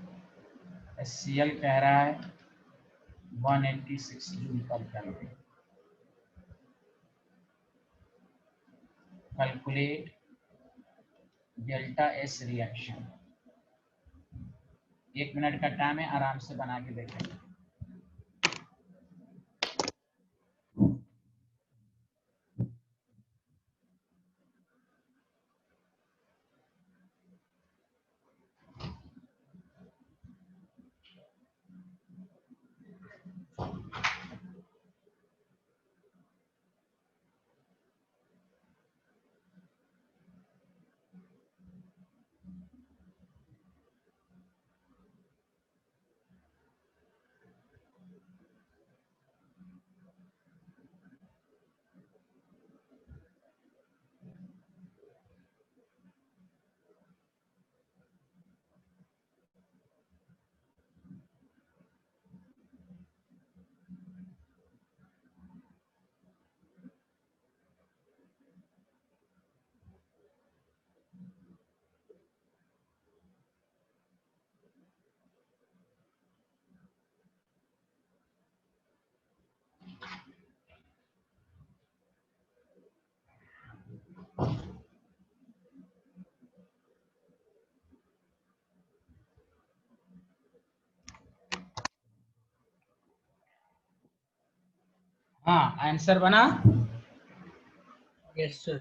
HCl कह रहा है 186 जूल पर kelvin. Calculate delta S reaction. 1 minute का टाइम है, आराम से बना के देखें। हाँ आंसर बना? Yes sir.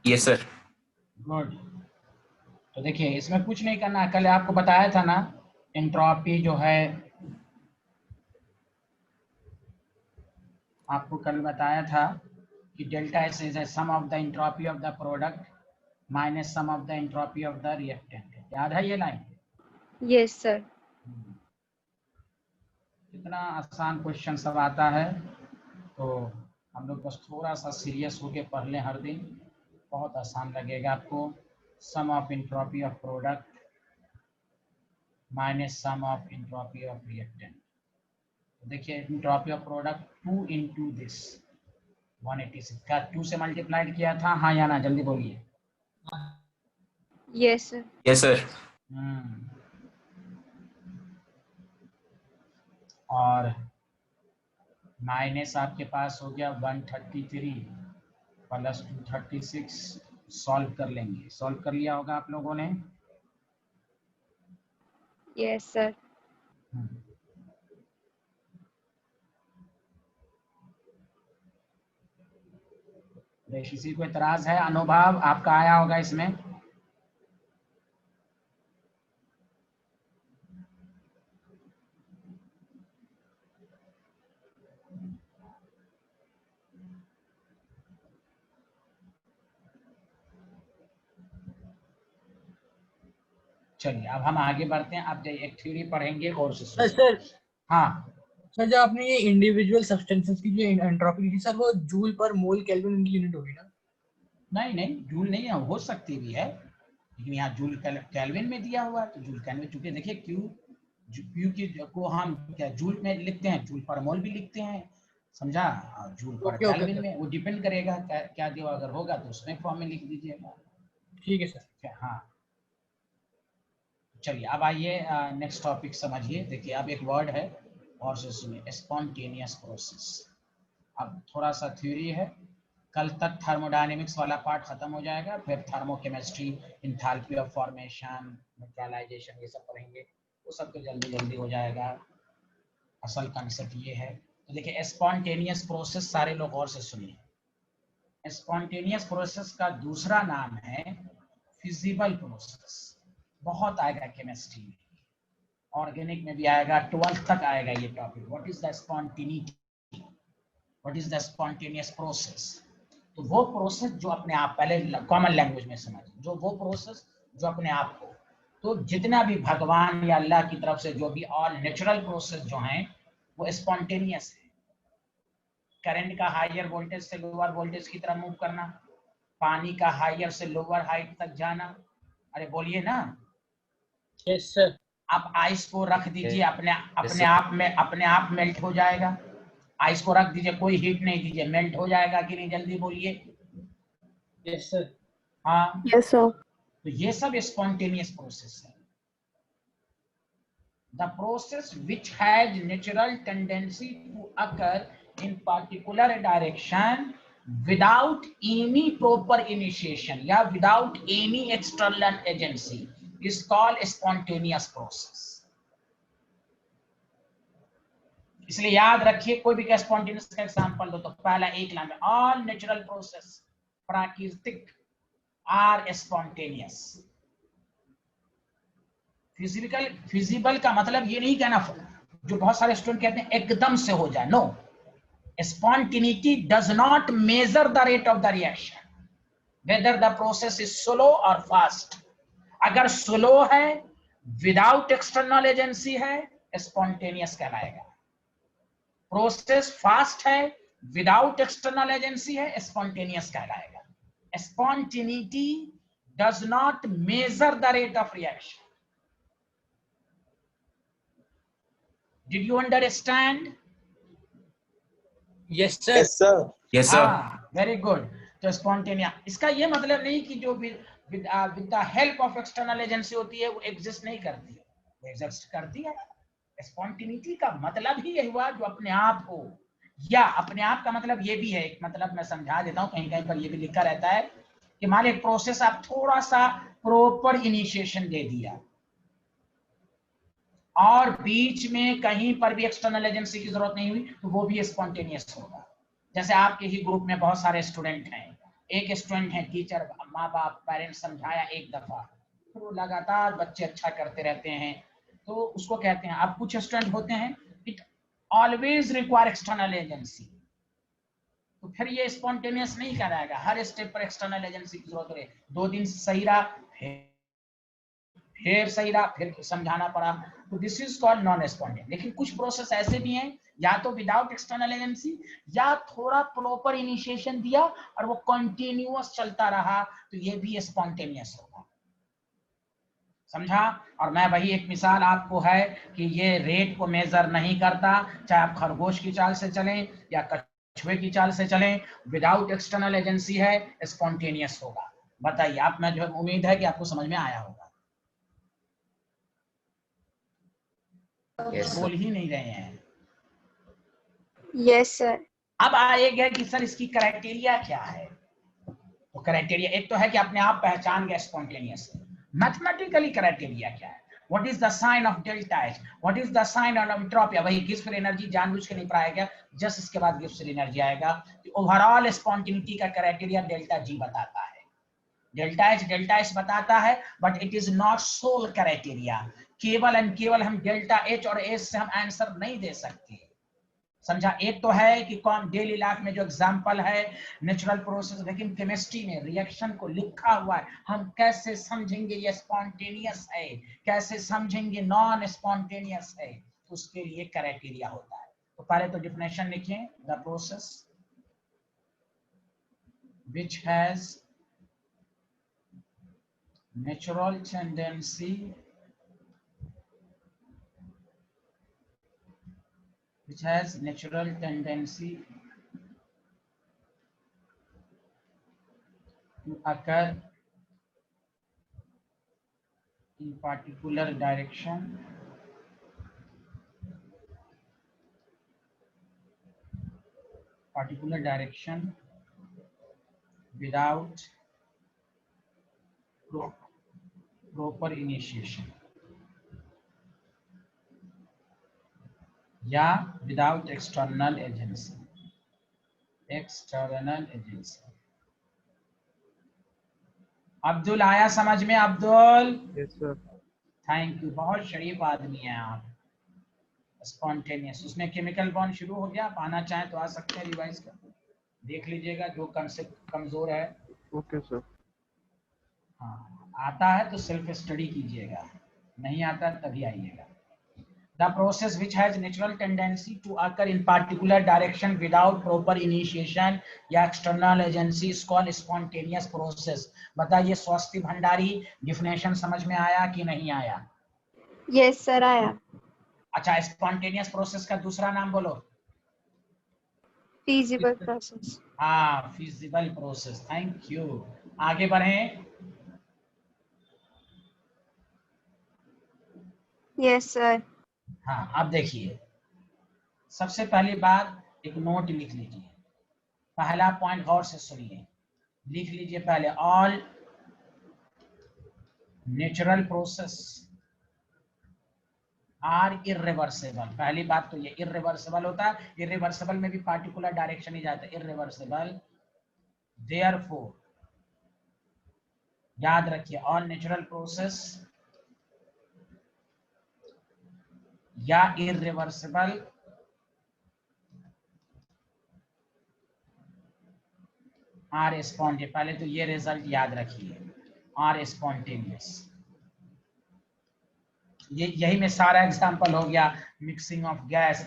Yes sir. Good. तो देखिए इसमें कुछ नहीं करना है, कल आपको बताया था ना एंट्रोपी जो है, आपको कल बताया था कि delta S is sum of the entropy of the product minus sum of the entropy of the reactant. याद है ये लाइन? Yes, sir. कितना आसान क्वेश्चन सब आता है, तो हम लोग बस थोड़ा सा सीरियस होके पढ़ लें हर दिन, बहुत आसान लगेगा आपको। Sum of entropy of product minus sum of entropy of reactant. देखिए drop your product 2 into this 186 का 2 से मल्टीप्लाइड किया था, हाँ या ना, जल्दी बोलिए। Yes, sir. Yes, sir. और माइनस आपके पास हो गया 133 प्लस 236, सॉल्व कर लेंगे। सॉल्व कर लिया होगा आप लोगों ने। Yes, sir. किसी को इतराज है? अनुभव आपका आया होगा इसमें। चलिए अब हम आगे बढ़ते हैं। अब एक थ्योरी पढ़ेंगे और सर हाँ सर, जो आपने ये इंडिविजुअल सब्सटेंसेस की जो एंट्रोपी थी सर, वो जूल पर मोल केल्विन यूनिट होगी ना? नहीं नहीं, जूल नहीं है, हो सकती भी है, लेकिन यहाँ जूल केल्विन में दिया हुआ है, तो जूल केल्विन, चूंकि देखिए क्यू की को हम क्या जूल में लिखते हैं, जूल पर मोल भी लिखते हैं, समझा? और जूल पर ओके, ओके, केल्विन सर। में वो डिपेंड करेगा क्या दिया, अगर होगा तो उसमें फॉर्म में लिख दीजिएगा। ठीक है सर। हाँ चलिए अब आइए नेक्स्ट टॉपिक समझिए। देखिए अब एक वर्ड है और से सुनिए, स्पॉन्टेनियस प्रोसेस। अब थोड़ा सा थ्योरी है, कल तक थर्मोडायनेमिक्स वाला पार्ट खत्म हो जाएगा, फिर thermochemistry, enthalpy of formation, neutralisation, ये सब पढ़ेंगे, वो सब तो जल्दी जल्दी हो जाएगा। असल कंसेप्ट ये है। तो देखिए स्पॉन्टेनियस प्रोसेस, सारे लोग और से सुनिए। स्पॉन्टेनियस प्रोसेस का दूसरा नाम है फिजिबल प्रोसेस। बहुत आएगा केमिस्ट्री में, ऑर्गेनिक में भी आएगा, 12th तक आएगा ये topic. What is the spontaneity, what is the spontaneous process. तो वो प्रोसेस जो अपने आप, पहले कॉमन लैंग्वेज में समझ, जो वो प्रोसेस जो अपने आप को, तो जितना भी भगवान या अल्लाह की तरफ से जो भी ऑल नेचुरल प्रोसेस जो हैं वो स्पॉन्टेनियस है। करंट का हायर वोल्टेज से लोअर वोल्टेज की तरफ मूव करना, पानी का हायर से लोअर हाइट तक जाना, अरे बोलिए ना। Yes sir. आप आइस को रख दीजिए, अपने sir. अपने आप मेल्ट हो जाएगा। आइस को रख दीजिए, कोई हीट नहीं दीजिए, मेल्ट हो जाएगा कि नहीं, जल्दी बोलिए। Yes sir. हाँ, Yes, sir. तो ये सब स्पॉन्टेनियस प्रोसेस है। The process which has natural tendency to occur in particular direction without any proper initiation या without any external agency is called spontaneous process। इसलिए याद रखिए, कोई भी स्पॉन्टेनियस का एग्जांपल दो तो पहला एक लाइन में ऑल नेचुरल प्रोसेस प्राकृतिक आर स्पॉन्टेनियस। फिजिबल का मतलब ये नहीं कहना, जो बहुत सारे स्टूडेंट कहते हैं एकदम से हो जाए, no. Spontaneity does not measure the rate of the reaction whether the process is slow और फास्ट। अगर स्लो है, विदाउट एक्सटर्नल एजेंसी है, स्पॉन्टेनियस कहलाएगा। प्रोसेस फास्ट है, विदाउट एक्सटर्नल एजेंसी है, स्पॉन्टेनियस कहलाएगा। Spontaneity does not measure the rate of reaction. Did you understand? Yes sir. Yes, sir. हाँ, वेरी गुड। तो स्पॉन्टेनियस, इसका ये मतलब नहीं कि जो with the help of external agency होती है वो एग्जिस्ट नहीं करती है, वो एग्जिस्ट करती है। स्पॉन्टेनिटी का मतलब ही यही हुआ जो अपने आप हो, या अपने आप का मतलब ये भी है, एक मतलब मैं समझा देता हूँ, कहीं कहीं पर ये भी लिखा रहता है कि मान लीजिए प्रोसेस आप थोड़ा सा प्रॉपर इनिशिएशन दे दिया और बीच में कहीं पर भी एक्सटर्नल एजेंसी की जरूरत नहीं हुई, तो वो भी स्पॉन्टेनियस होगा। जैसे आपके ही ग्रुप में बहुत सारे स्टूडेंट हैं, एक स्टूडेंट है, टीचर, माँ बाप, पेरेंट्स समझाया एक दफा, फिर वो लगातार बच्चे अच्छा करते रहते हैं, तो उसको कहते हैं। अब कुछ स्टूडेंट होते हैं it always require external agency, तो फिर ये स्पॉन्टेनियस नहीं कहलाएगा। हर स्टेप पर एक्सटर्नल एजेंसी की जरूरत है। 2 दिन सही रहा, फिर सही रहा, फिर समझाना पड़ा, तो this is called non spontaneous. लेकिन कुछ प्रोसेस ऐसे भी हैं, या तो विदाउट एक्सटर्नल एजेंसी, या थोड़ा प्रॉपर इनिशिएशन दिया और वो कंटिन्यूअस चलता रहा, तो ये भी स्पॉन्टेनियस होगा। समझा। और मैं वही एक मिसाल आपको है कि ये रेट को मेजर नहीं करता, चाहे आप खरगोश की चाल से चलें या कछुए की चाल से चलें, विदाउट एक्सटर्नल एजेंसी है, स्पॉन्टेनियस होगा। बताइए आप, मैं जो उम्मीद है कि आपको समझ में आया होगा। Yes, बोल sir. ही नहीं रहे हैं। Yes, sir. अब आएगा कि सर इसकी क्राइटेरिया क्या है। तो क्राइटेरिया एक तो है कि अपने आप पहचान गए स्पॉन्टेनियस। मैथमेटिकली क्राइटेरिया क्या है? What is the sign of delta H, what is the sign of entropy. वही गिब्स फ्री एनर्जी जानबूझ के नहीं पढ़ाया गया, जस्ट इसके बाद गिब्स फ्री एनर्जी आएगा। ओवरऑल स्पॉन्टेनिटी का क्राइटेरिया डेल्टा जी बताता है, डेल्टा एच बताता है, but it is not sole criteria. केवल एंड केवल हम डेल्टा एच और एस से हम आंसर नहीं दे सकते। समझा। एक तो है कि कौन डेली लाइफ में जो एग्जांपल है नेचुरल प्रोसेस, लेकिन केमिस्ट्री में रिएक्शन को लिखा हुआ है, हम कैसे समझेंगे ये स्पॉन्टेनियस है, कैसे समझेंगे नॉन स्पॉन्टेनियस है, उसके लिए क्राइटेरिया होता है। तो पहले तो डिफिनेशन लिखें, the process which has natural tendency to occur in particular direction without proper initiation या without external agency। अब्दुल आया समझ में? Abdul, Yes, sir. Thank you, बहुत शरीफ आदमी हैं आप। स्पॉन्टेनियस, उसमें केमिकल बॉन्ड शुरू हो गया, आप आना चाहें तो आ सकते हैं, रिवाइज कर देख लीजिएगा, जो कंसेप्ट कमजोर है। Okay, sir. हाँ, आता है तो सेल्फ स्टडी कीजिएगा, नहीं आता तभी आइएगा। The process which has natural tendency to occur in particular direction without proper initiation या external agency is called spontaneous process। बताइए स्वास्थ्य भंडारी, डिफिनेशन समझ में आया कि नहीं आया? Yes, sir. आया। अच्छा, spontaneous process का दूसरा नाम बोलो। Feasible process। हाँ, feasible process, थैंक यू। आगे बढ़ें। Yes, sir। हाँ, अब देखिए, सबसे पहली बात एक नोट लिख लीजिए, पहला पॉइंट गौर से सुनिए, लिख लीजिए पहले, all natural process are irreversible. पहली बात तो ये इरिवर्सिबल होता है, इरिवर्सिबल में भी पार्टिकुलर डायरेक्शन ही जाता है, इरिवर्सिबल। देयरफॉर याद रखिए, ऑल नेचुरल प्रोसेस या इरिवर्सिबल आर स्पॉन्टेनियस। पहले तो ये रिजल्ट याद रखिए, आर स्पॉन्टेनियस। ये यही में सारा एग्जांपल हो गया। मिक्सिंग ऑफ गैस,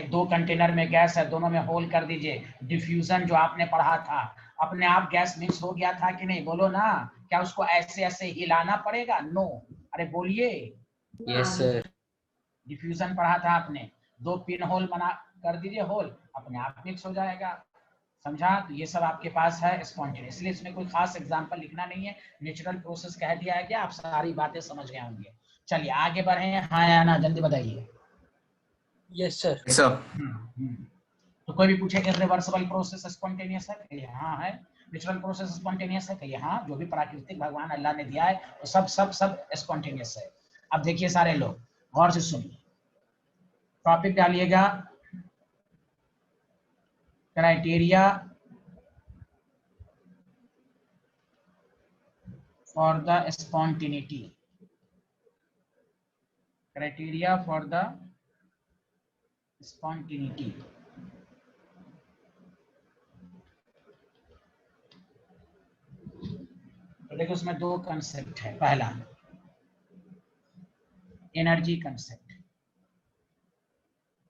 दो कंटेनर में गैस है, दोनों में होल कर दीजिए। डिफ्यूजन जो आपने पढ़ा था, अपने आप गैस मिक्स हो गया था कि नहीं, बोलो ना। क्या उसको ऐसे ऐसे हिलाना पड़ेगा? नो, अरे बोलिए। Yes, sir. डिफ्यूजन पढ़ा था आपने, दो पिन होल बना कर दीजिए होल, अपने आप मिक्स हो जाएगा। समझा। तो ये सब आपके पास है स्पॉन्टेनियस, इसलिए इसमें कोई खास एग्जांपल लिखना नहीं है, नेचुरल प्रोसेस कह दिया है, क्या आप सारी बातें समझ गए होंगे। चलिए आगे बढ़े। हाँ या ना, जल्दी बताइए। Yes sir. Yes, sir. तो कोई भी पूछे इरिवर्सिबल प्रोसेस स्पॉन्टेनियस है, कहिए हाँ है। नेचुरल प्रोसेस स्पॉन्टेनियस है, कहिए हाँ। जो भी प्राकृतिक भगवान अल्लाह ने दिया है वो सब सब सब स्पॉन्टेनियस है। अब देखिए सारे लोग गौर से सुनिए, टॉपिक डालिएगा, criteria for the spontaneity, criteria for the spontaneity. तो देखो उसमें दो कंसेप्ट है। पहला एनर्जी कंसेप्ट,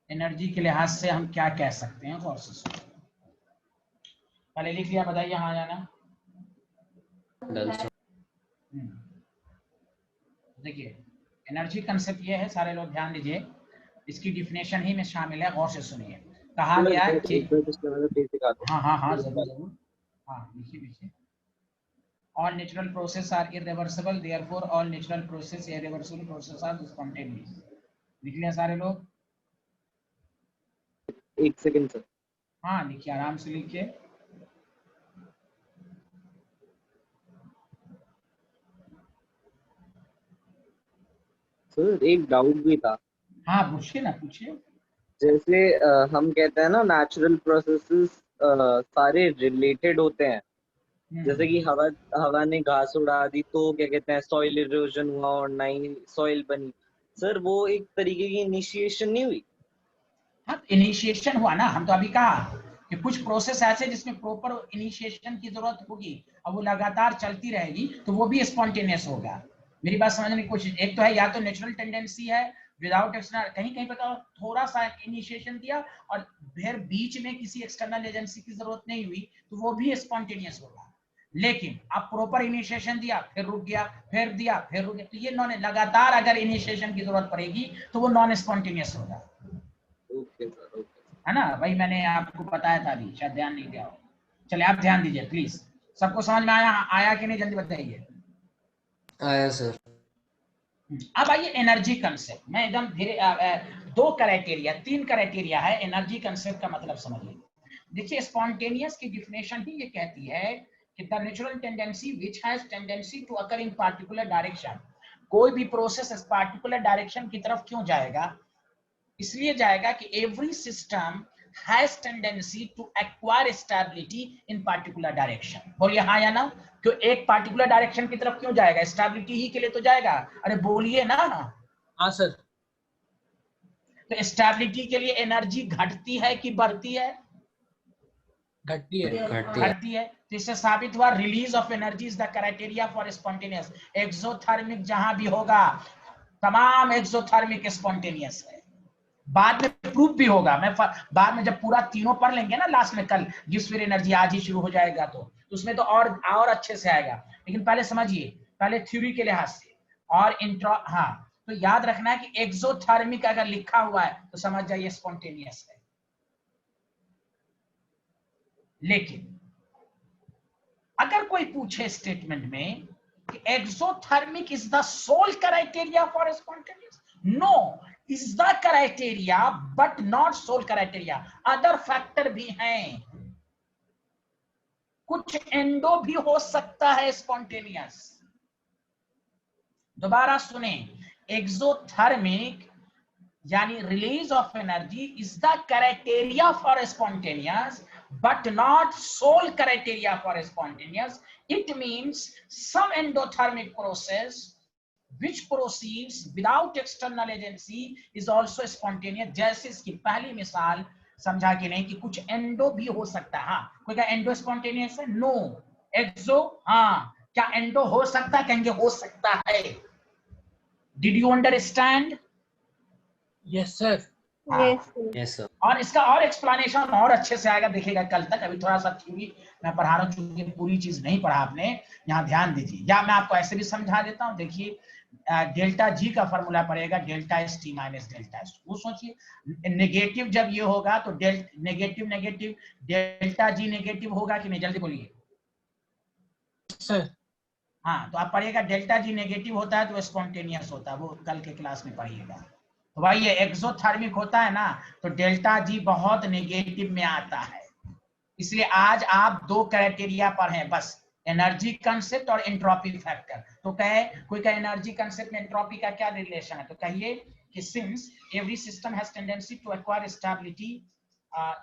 एनर्जी के लिहाज से हम क्या कह सकते हैं, गौर से सुनो। पहले लिख लिया, बताइए हाँ या ना। Done, sir. देखिए एनर्जी कंसेप्ट ये है, सारे लोग ध्यान दीजिए, इसकी डिफिनेशन ही में शामिल है, गौर से सुनिए। कहा गया है कि हाँ हाँ हाँ जरूर जरूर, हाँ लिखिए लिखिए। All natural processes are irreversible, therefore all natural processes, irreversible processes are spontaneous. लिख लिया सारे लोग? एक सेकंड सर। हाँ लिखिए, आराम से लिखिए। सर एक डाउट भी था, हाँ पूछिए ना, पूछिए। जैसे हम कहते हैं ना नेचुरल प्रोसेसेस सारे रिलेटेड होते हैं, जैसे कि हवा हवा ने घास उड़ा दी तो क्या कहते हैं सॉइल इरोजन हुआ और नई सॉइल बनी। सर वो एक तरीके की इनिशिएशन नहीं हुई? हाँ इनिशिएशन हुआ ना, हम तो अभी कहा कि कुछ प्रोसेस ऐसे जिसमें प्रॉपर इनिशिएशन की जरूरत होगी और वो लगातार चलती रहेगी तो वो भी स्पॉन्टेनियस होगा। मेरी बात समझने की कोशिश, एक तो है या तो नेचुरल टेंडेंसी है विदाउट एक्सटर्नल, कहीं कहीं पे तो थोड़ा सा इनिशिएशन दिया और फिर बीच में किसी एक्सटर्नल एजेंसी की जरूरत नहीं हुई तो वो भी स्पॉन्टेनियस होगा। लेकिन आप प्रॉपर इनिशिएशन दिया फिर रुक गया, फिर दिया फिर रुक गया, तो ये नॉन, लगातार अगर इनिशिएशन की जरूरत पड़ेगी तो वो नॉन स्पॉन्टेनियस होगा। Okay sir, okay. है ना, वही मैंने आपको बताया था अभी, शायद ध्यान नहीं दिया हो। चलिए आप ध्यान दीजिए प्लीज, सबको समझ में आया आया कि नहीं, जल्दी बताइए। आया सर। अब आइए एनर्जी कंसेप्ट, मैं एकदम धीरे दो क्राइटेरिया, तीन क्राइटेरिया है एनर्जी कंसेप्ट का, मतलब समझिए। देखिए स्पॉन्टेनियस की डिफिनेशन ही ये कहती है कि the natural tendency which has tendency to occur in particular direction. कोई भी प्रोसेस पार्टिकुलर डायरेक्शन की तरफ क्यों जाएगा, इसलिए जाएगा कि every system has tendency to acquire stability in particular direction. बोलिए हाँ या ना, क्यों एक पार्टिकुलर डायरेक्शन की तरफ क्यों जाएगा, स्टेबिलिटी ही के लिए तो जाएगा। अरे बोलिए ना। हाँ सर। तो स्टेबिलिटी के लिए एनर्जी घटती है कि बढ़ती है? घटती है। घटती है। तो इससे साबित हुआ release of energy is the criteria for spontaneous. Exothermic जहां भी होगा तमाम एक्सोथर्मिक स्पॉन्टेनियस है। बाद में प्रूफ भी होगा, मैं बाद में जब पूरा तीनों पढ़ लेंगे ना लास्ट में कल, गिब्स एनर्जी आज ही शुरू हो जाएगा तो उसमें तो और अच्छे से आएगा। लेकिन पहले समझिए, पहले थ्योरी के लिहाज से और इंट्रो, हाँ तो याद रखना है कि एक्सोथर्मिक अगर लिखा हुआ है तो समझ जाइए स्पॉन्टेनियस है। लेकिन अगर कोई पूछे स्टेटमेंट में कि exothermic is the sole criteria for spontaneous, no, is the criteria but not sole criteria. Other factor भी हैं, कुछ एंडो भी हो सकता है स्पॉन्टेनियस। दोबारा सुने, एक्सोथर्मिक यानी release of energy is the criteria for spontaneous but not sole criteria for spontaneous. It means some endothermic process which proceeds without external agency is also spontaneous. जैसे इसकी पहली मिसाल समझा कि नहीं कि कुछ एंडो भी हो सकता है। हाँ, कोई क्या एंडो स्पॉन्टेनियस है? नो। एक्सो, हाँ, क्या एंडो हो सकता है? कहेंगे हो सकता है। Did you understand? Yes sir. Yes sir. और इसका और एक्सप्लेनेशन और अच्छे से आएगा, देखिएगा कल तक। अभी थोड़ा सा थ्योरी मैं पढ़ा रहा हूँ, चूंकि पूरी चीज नहीं पढ़ा आपने, यहाँ ध्यान दीजिए। या मैं आपको ऐसे भी समझा देता हूँ, देखिए डेल्टा जी का फॉर्मूला पड़ेगा delta S T minus delta S. वो सोचिए नेगेटिव जब ये होगा तो negative negative delta G negative होगा कि नहीं, जल्दी बोलिए सर। हाँ, तो आप पढ़िएगा डेल्टा जी नेगेटिव होता है तो स्पॉन्टेनियस होता है, वो कल के क्लास में पढ़िएगा। तो भाई ये एक्सोथर्मिक होता है ना तो डेल्टा जी बहुत नेगेटिव में आता है। इसलिए आज आप दो क्राइटेरिया पर हैं बस, एनर्जी कंसेप्ट और एंट्रोपी फैक्टर। तो कहे कोई का एनर्जी कंसेप्ट में एंट्रोपी का क्या रिलेशन है, तो कहिए कि since every system has tendency to acquire stability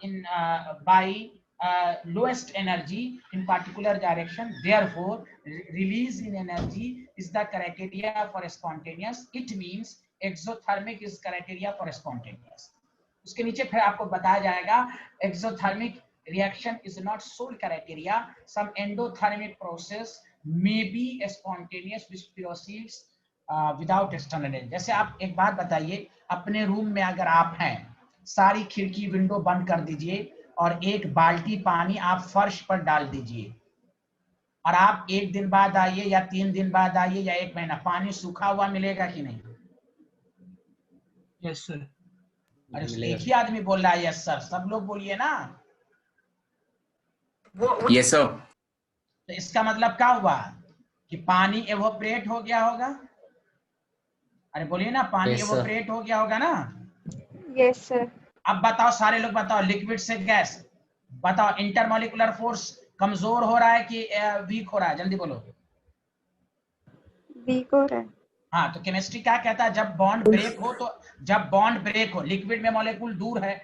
in by lowest energy in particular direction, therefore release in energy is the criteria for spontaneous. It means exothermic is criteria for spontaneous. उसके नीचे फिर आपको बताया जाएगा exothermic reaction is not sole criteria, some endothermic process may be spontaneous which proceeds without external energy. जैसे आप एक बात बताइए, अपने रूम में अगर आप हैं, सारी खिड़की विंडो बंद कर दीजिए और एक बाल्टी पानी आप फर्श पर डाल दीजिए, और आप 1 दिन बाद आइए या 3 दिन बाद आइए या 1 महीना, पानी सूखा हुआ मिलेगा कि नहीं? Yes sir. अरे मिलेगा एक ही आदमी बोल रहा है यस सर, सब लोग बोलिए ना। Yes, sir. तो इसका मतलब क्या हुआ कि पानी एवोपरेट हो गया होगा। अरे बोलिए ना, पानी Yes, sir. एवोपरेट हो गया होगा ना। Yes, sir. अब बताओ सारे लोग, बताओ लिक्विड से गैस, बताओ इंटरमोलिकुलर फोर्स कमजोर हो रहा है कि वीक हो रहा है? जल्दी बोलो। Weak हो रहा है। हाँ, तो केमिस्ट्री क्या कहता है, जब बॉन्ड ब्रेक हो, तो जब बॉन्ड ब्रेक हो, लिक्विड में मॉलिक्यूल दूर है,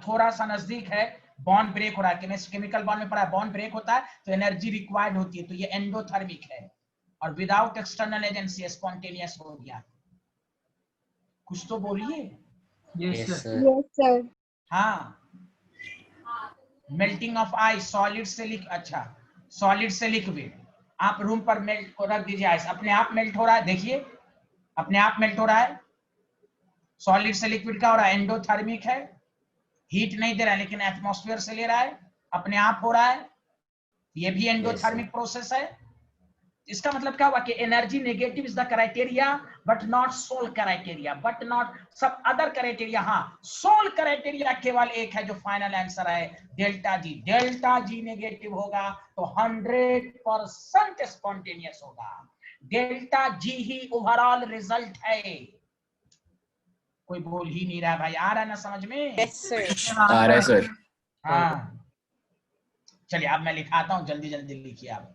थोड़ा सा नजदीक है, बॉन्ड ब्रेक हो रहा है, केमिकल बॉन्ड में पड़ा है, बॉन्ड ब्रेक होता है तो एनर्जी रिक्वायर्ड होती है, तो ये एंडोथर्मिक है और विदाउट एक्सटर्नल एजेंसी स्पॉन्टेनियस हो गया। कुछ तो बोलिए। Yes Yes, sir. sir. Yes, sir. हाँ, मेल्टिंग ऑफ आइस, सॉलिड से अच्छा, सॉलिड से लिक्विड, आप रूम पर मेल्ट को रख दीजिए आइस, अपने आप मेल्ट हो रहा है, देखिए अपने आप मेल्ट हो रहा है। सॉलिड से लिक्विड का हो रहा है, एंडोथर्मिक है, हीट नहीं दे रहा है लेकिन एटमॉस्फेयर से ले रहा है, अपने आप हो रहा है, ये भी एंडोथर्मिक प्रोसेस है। इसका मतलब क्या हुआ कि energy negative is the criteria but not sole criteria, but not सब अदर क्राइटेरिया। हाँ, सोल क्राइटेरिया केवल एक है जो फाइनल आंसर है, delta G. Delta G negative होगा तो 100% स्पॉन्टेनियस होगा। डेल्टा जी ही ओवरऑल रिजल्ट है। कोई बोल ही नहीं रहा भाई, आ रहा है ना समझ में? Yes, sir. आ रहा है सर। हाँ, चलिए अब मैं लिखाता हूँ, जल्दी जल्दी लिखिए आप।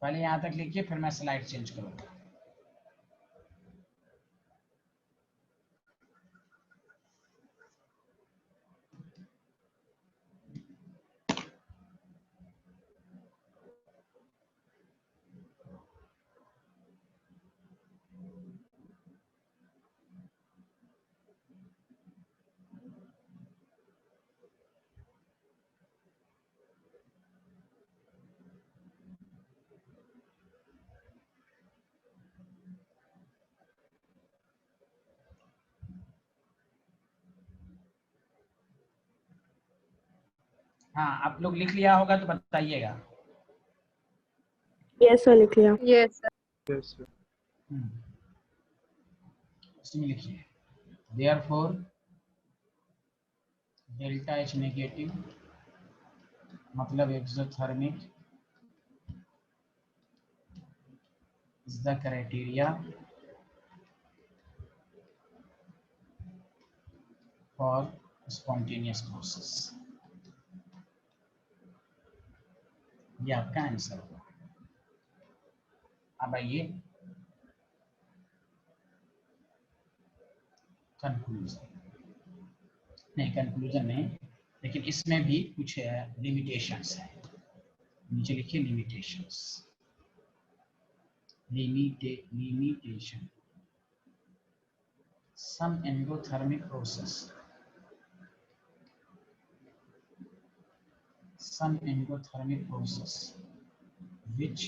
पहले यहां तक लिखिए, फिर मैं स्लाइड चेंज करूंगा। हाँ, आप लोग लिख लिया होगा तो बताइएगा। यस सर, लिख लिया। Yes, sir. इसमें लिखिए, therefore डेल्टा एच नेगेटिव मतलब exothermic is the criteria for spontaneous process। ये आपका आंसर होगा। अब आइए कंक्लूजन। नहीं, कंक्लूजन नहीं, लेकिन इसमें भी कुछ लिमिटेशंस है। नीचे लिखिए limitations. limitation, some endothermic process which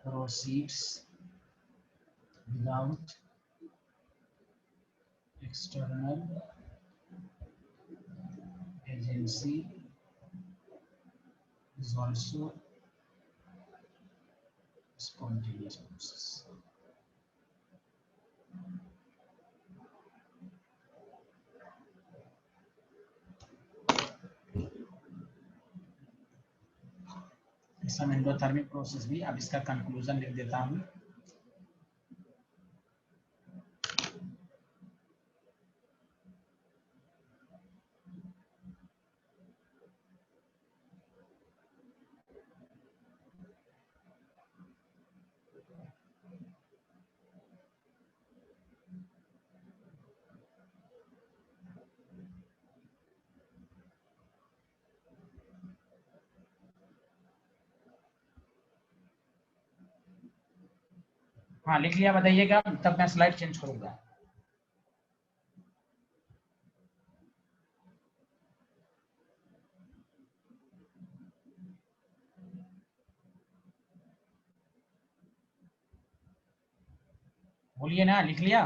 proceeds without external agency is also spontaneous process। Some endothermic process भी, अब इसका कंक्लूजन लिख देता हूं। हाँ लिख लिया, बताइएगा, तब मैं स्लाइड चेंज करूंगा। बोलिए ना, लिख लिया?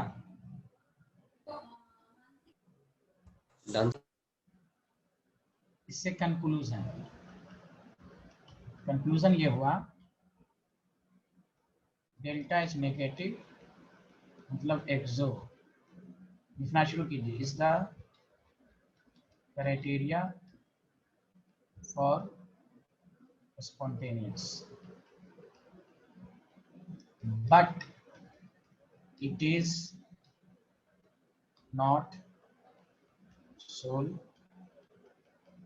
डन। इससे कंक्लूजन ये हुआ, डेल्टा इज नेगेटिव, मतलब एक्सो, लिखना शुरू कीजिए, is the criteria for spontaneous, but it is not sole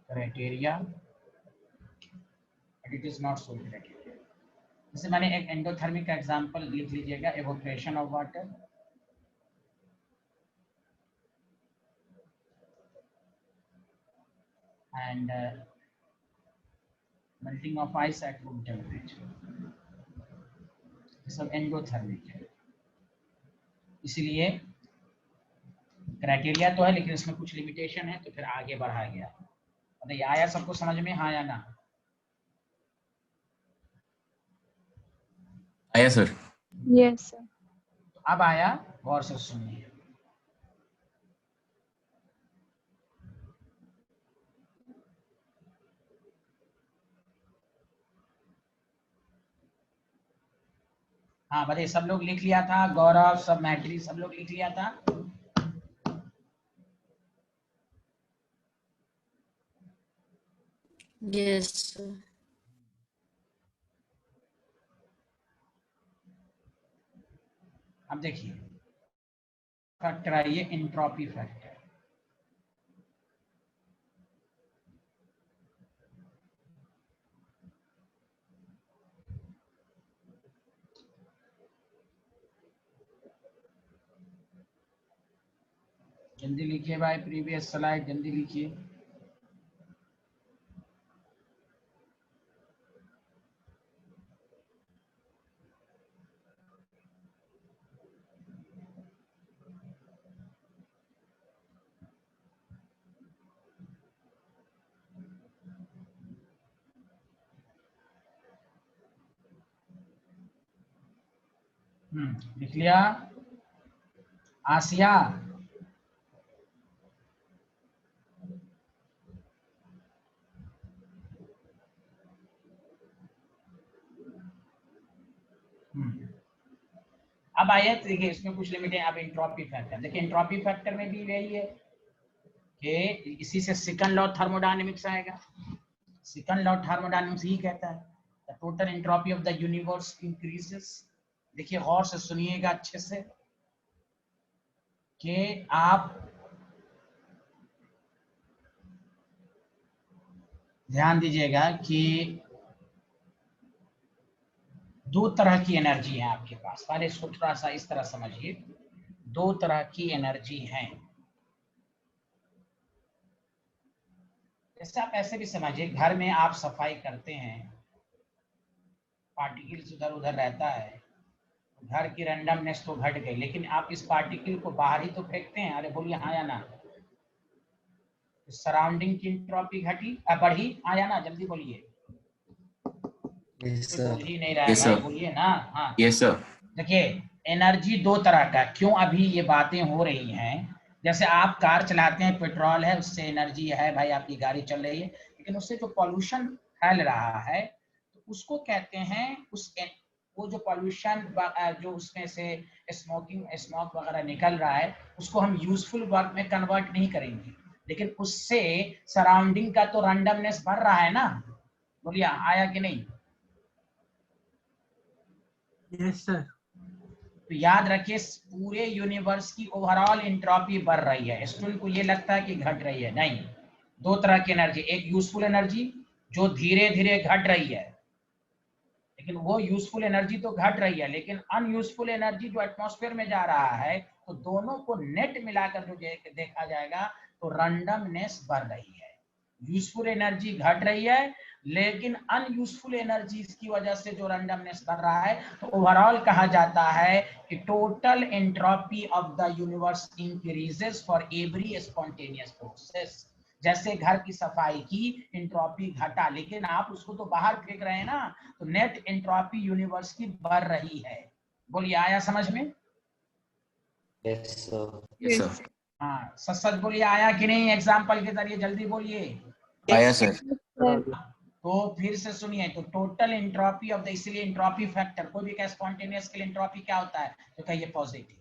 criteria, but it is not sole criteria। जैसे मैंने एक एंडोथर्मिक का एग्जांपल लिख लीजिएगा, evaporation of water, and melting of ice at room temperature, ये सब एंडोथर्मिक है। इसलिए क्राइटेरिया तो है, लेकिन इसमें कुछ लिमिटेशन है, तो फिर आगे बढ़ाया गया। बताइए, आया सबको समझ में, हाँ या ना? आया सर। Yes, sir. अब आया, गौर से सुनिए। हाँ बताइए, सब लोग लिख लिया था? गौरव, सब, मैथिली, सब लोग लिख लिया था? Yes, sir. अब देखिए, फैक्टर आइए, एंट्रोपी फैक्टर। जल्दी लिखिए भाई, प्रीवियस स्लाइड जल्दी लिखिए। लिख लिया? आसिया, अब आइए, तो देखिए इसमें कुछ लिमिट है। अब एंट्रोपी फैक्टर देखिए, एंट्रोपी फैक्टर में भी यही है कि इसी से सेकंड लॉ थर्मोडायनेमिक्स आएगा। सेकंड लॉ थर्मोडायनेमिक्स ही कहता है the total entropy of the universe increases. देखिए गौर से सुनिएगा अच्छे से, कि आप ध्यान दीजिएगा कि दो तरह की एनर्जी है आपके पास। पहले इसको थोड़ा सा इस तरह समझिए, दो तरह की एनर्जी है। जैसे आप ऐसे भी समझिए, घर में आप सफाई करते हैं, पार्टिकल्स उधर उधर रहता है, घर की रैंडमनेस तो घट गई, लेकिन आप इस पार्टिकल को बाहर ही तो फेंकते हैं। अरे बोलिए हाँ या ना? सराउंडिंग की एंट्रोपी घटी, बढ़ी, हाँ या ना? जल्दी बोलिए। यस कोई सर। बोल ही नहीं रहा है Yes, भाई, sir. बोलिए ना। हाँ यस सर। देखिए, एनर्जी दो तरह का, क्यों अभी ये बातें हो रही हैं। जैसे आप कार चलाते हैं, पेट्रोल है, उससे एनर्जी है भाई, आपकी गाड़ी चल रही है, लेकिन उससे जो पॉल्यूशन फैल रहा है, तो उसको कहते हैं, वो जो पॉल्यूशन जो उसमें से स्मोक वगैरह निकल रहा है, उसको हम यूजफुल वर्क में कन्वर्ट नहीं करेंगे, लेकिन उससे सराउंडिंग का तो रैंडमनेस बढ़ रहा है ना। बोलिए आया कि नहीं? Yes sir. तो याद रखिए, पूरे यूनिवर्स की ओवरऑल एंट्रोपी बढ़ रही है। स्टूडेंट को ये लगता है कि घट रही है, नहीं। दो तरह की एनर्जी, एक यूजफुल एनर्जी जो धीरे धीरे घट रही है, लेकिन वो यूजफुल एनर्जी तो घट रही है, लेकिन अनयूजफुल एनर्जी जो एटमॉस्फेयर में जा रहा है, तो दोनों को नेट मिलाकर जो देखा जाएगा तो रैंडमनेस बढ़ रही है। यूजफुल एनर्जी घट रही है, लेकिन अनयूजफुल एनर्जीज की वजह से जो रैंडमनेस बढ़ रहा है, तो ओवरऑल कहा जाता है कि total entropy of the universe increases for every spontaneous process. जैसे घर की सफाई की एंट्रोपी घटा, लेकिन आप उसको तो बाहर फेंक रहे हैं ना, तो नेट एंट्रोपी यूनिवर्स की बढ़ रही है। बोलिए, आया समझ में? Yes, sir. Yes, sir. हाँ, सच बोलिए, आया कि नहीं? एग्जाम्पल के जरिए जल्दी बोलिए। आया सर। तो फिर से सुनिए, तो टोटल एंट्रोपी ऑफ द, इसलिए एंट्रोपी फैक्टर, कोई भी स्पॉन्टेनियस के लिए एंट्रोपी क्या होता है, तो कहिए पॉजिटिव।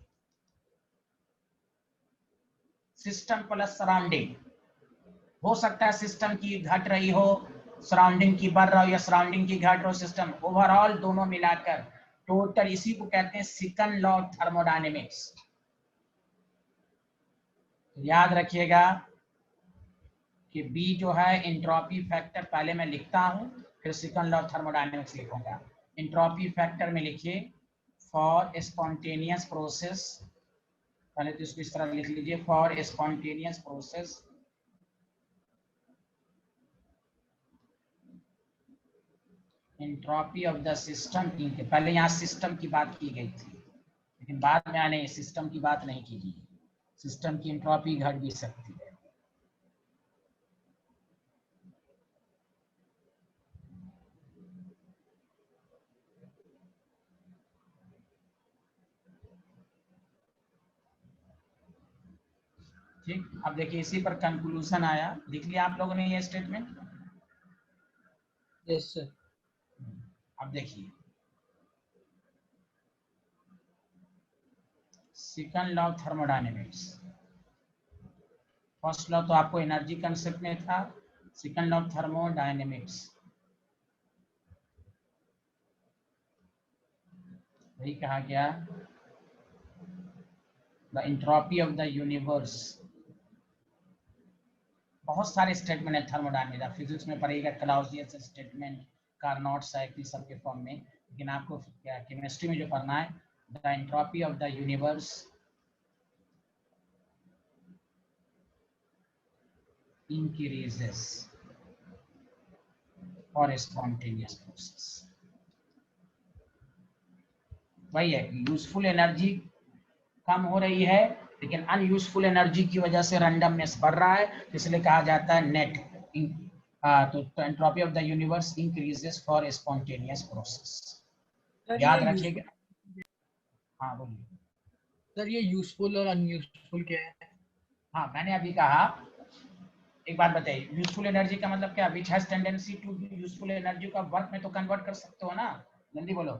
सिस्टम प्लस सराउंडिंग, हो सकता है सिस्टम की घट रही हो, सराउंडिंग की बढ़ रहा हो, या सराउंडिंग की घट रही हो, सिस्टम ओवरऑल दोनों मिलाकर टोटल, इसी को कहते हैं सेकंड लॉ ऑफ थर्मोडायनेमिक्स। याद रखिएगा कि B जो है एंट्रोपी फैक्टर, पहले मैं लिखता हूं फिर सेकंड लॉ ऑफ थर्मोडायनेमिक्स लिखूंगा। एंट्रोपी फैक्टर में लिखिए फॉर स्पॉन्टेनियस प्रोसेस, पहले तो इसको इस तरह लिख लीजिए, for spontaneous process entropy of the system, पहले यहाँ सिस्टम की बात की गई थी, लेकिन बाद में आने सिस्टम की बात नहीं की गई। सिस्टम की एंट्रोपी घट भी सकती है। ठीक, अब देखिए इसी पर कंक्लूजन आया, लिख लिया आप लोगों ने ये स्टेटमेंट? Yes sir. अब देखिए second law of thermodynamics, first law तो आपको एनर्जी कंसेप्ट में था, सेकंड लॉ ऑफ थर्मोडायनेमिक्स वही कहा गया, the entropy of the universe. बहुत सारे स्टेटमेंट है थर्मोडायनेमिक्स, फिजिक्स में पढ़ेगा क्लाउसियस स्टेटमेंट, कार्नोट साइकिल सबके फॉर्म में, लेकिन आपको क्या केमिस्ट्री में जो पढ़ना है, the entropy of the universe increases for spontaneous process। वही है, यूजफुल एनर्जी कम हो रही है, लेकिन अनयूजफुल एनर्जी की वजह से रैंडमनेस बढ़ रहा है, इसलिए कहा जाता है नेट। तो entropy of the universe increases for spontaneous process. याद रखिएगा। हाँ बोलिए सर, ये यूजफुल और अनयूजफुल क्या है? हाँ, मैंने अभी कहा, एक बात बताइए, यूजफुल एनर्जी का मतलब क्या? Which has tendency to be useful energy को आप वर्क में तो कन्वर्ट कर सकते हो ना, जल्दी बोलो।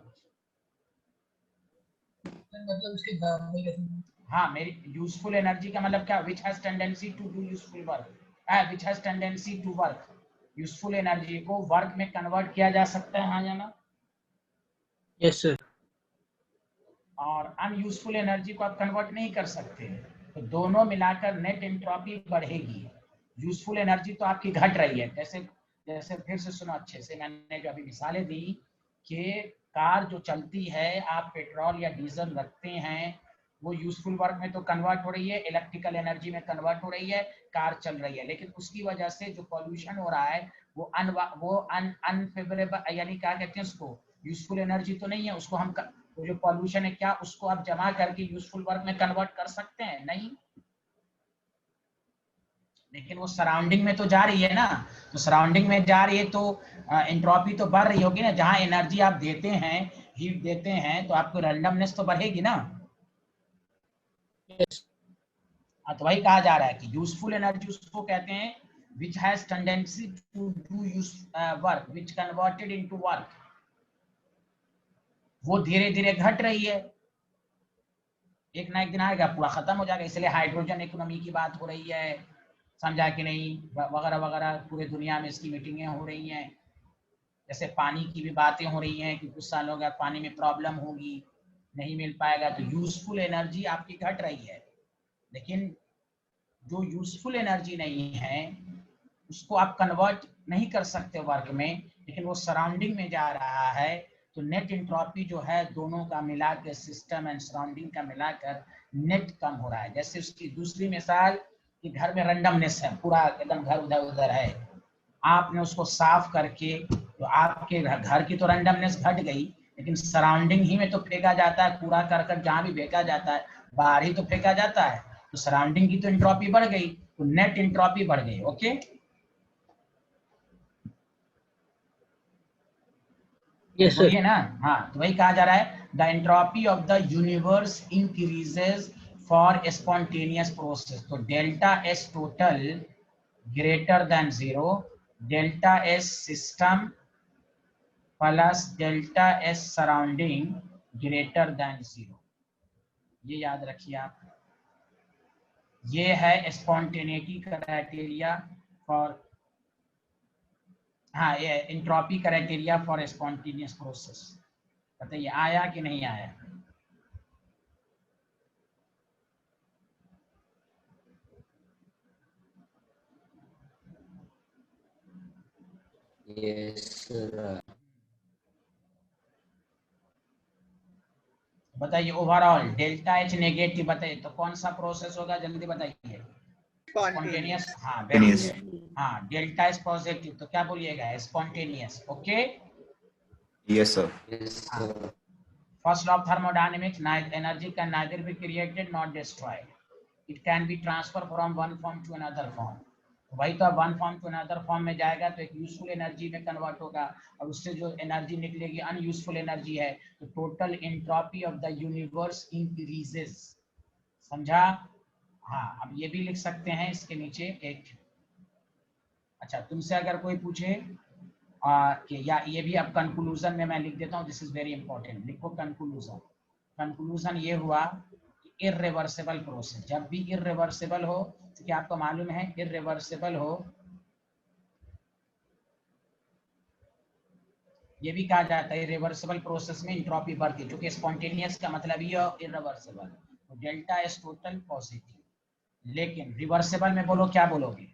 मतलब उसके दाम में कैसे? हाँ, मेरी यूजफुल एनर्जी का मतलब क्या? Which has tendency to do useful work, which has tendency to work. Useful energy को वर्क में कन्वर्ट किया जा सकता है, हाँ या ना? Yes sir. और अनयूजफुल एनर्जी को आप कन्वर्ट नहीं कर सकते, तो दोनों मिलाकर नेट एंट्रोपी बढ़ेगी। यूजफुल एनर्जी तो आपकी घट रही है, जैसे जैसे फिर से सुनो अच्छे से, मैंने जो अभी मिसालें दी कि कार जो चलती है, आप पेट्रोल या डीजल रखते हैं, वो यूजफुल वर्क में तो कन्वर्ट हो रही है, इलेक्ट्रिकल एनर्जी में कन्वर्ट हो रही है, कार चल रही है, लेकिन उसकी वजह से जो पॉल्यूशन हो रहा है वो अनफेवरेबल, यानी क्या कहते हैं उसको, यूजफुल एनर्जी तो नहीं है, उसको हम वो जो पॉल्यूशन है क्या, उसको आप जमा करके यूजफुल वर्क में कन्वर्ट कर सकते हैं? नहीं, लेकिन वो सराउंडिंग में तो जा रही है ना, तो सराउंडिंग में जा रही है तो एंट्रोपी तो बढ़ रही होगी ना। जहां एनर्जी आप देते हैं, हीट देते हैं, तो आपको रैंडमनेस तो बढ़ेगी ना। तो वही कहा जा रहा है कि यूजफुल एनर्जी उसको कहते हैं which has tendency to do use work which converted into work, वो धीरे धीरे घट रही है, एक ना एक दिन आएगा पूरा खत्म हो जाएगा। इसलिए हाइड्रोजन इकोनॉमी की बात हो रही है, समझा कि नहीं, वगैरह वगैरह, पूरे दुनिया में इसकी मीटिंगें हो रही हैं। जैसे पानी की भी बातें हो रही हैं कि कुछ सालों बाद पानी में प्रॉब्लम होगी, नहीं मिल पाएगा, तो यूजफुल एनर्जी आपकी घट रही है। लेकिन जो यूजफुल एनर्जी नहीं है उसको आप कन्वर्ट नहीं कर सकते वर्क में, लेकिन वो सराउंडिंग में जा रहा है, तो नेट एंट्रोपी जो है दोनों का मिलाकर, सिस्टम एंड सराउंडिंग का मिलाकर नेट कम हो रहा है। जैसे उसकी दूसरी मिसाल कि घर में रैंडमनेस है, पूरा एकदम घर उधर उधर है, आपने उसको साफ करके, तो आपके घर की तो रैंडमनेस घट गई, लेकिन सराउंडिंग ही में तो फेंका जाता है कूड़ा करकट, जहाँ भी फेंका जाता है बाहर ही तो फेंका जाता है, तो सराउंडिंग की तो एंट्रोपी बढ़ गई, तो नेट एंट्रोपी बढ़ गई। Okay, yes sir. बोलिए ना। हाँ, तो वही कहा जा रहा है, the entropy of the universe increases for spontaneous process. तो delta S total greater than 0, delta S system plus delta S surrounding greater than 0। ये याद रखिए आप। ये है स्पॉन्टेनिटी क्राइटेरिया फॉर, हाँ, ये entropy criteria for spontaneous process. बताइए आया कि नहीं आया? Yes, sir. बताइए ओवरऑल डेल्टा एच नेगेटिव, बताइए तो कौन सा प्रोसेस होगा, जल्दी बताइए। स्पॉन्टेनियस। हाँ, वेरी गुड। हाँ, डेल्टा एच पॉजिटिव, तो क्या बोलिएगा? Spontaneous. Okay, Yes, sir. Yes, sir. First law of thermodynamics, energy can neither be created not destroyed, it can be transfer from one form to another form. वही तो, one form to another form में जाएगा तो एक यूजफुल एनर्जी में कन्वर्ट होगा, और उससे जो एनर्जी निकलेगी अनयूजफुल एनर्जी है, तो total entropy of the universe increases. समझा? हाँ, अब ये भी लिख सकते हैं इसके नीचे एक, अच्छा तुमसे अगर कोई पूछे कि या ये भी अब कंक्लूजन में मैं लिख देता हूँ, दिस इज वेरी इंपॉर्टेंट, लिखो कंक्लूजन। कंक्लूजन ये हुआ कि इर्रिवर्सिबल प्रोसेस, जब भी इर्रिवर्सिबल हो, तो क्या आपको मालूम है इर्रिवर्सिबल हो, ये भी कहा जाता है इर्रिवर्सिबल प्रोसेस में एंट्रोपी बढ़ती है, क्योंकि स्पॉन्टेनियस का मतलब ये इर्रिवर्सिबल, तो डेल्टा एस टोटल पॉजिटिव। लेकिन रिवर्सिबल में बोलो, क्या बोलोगे?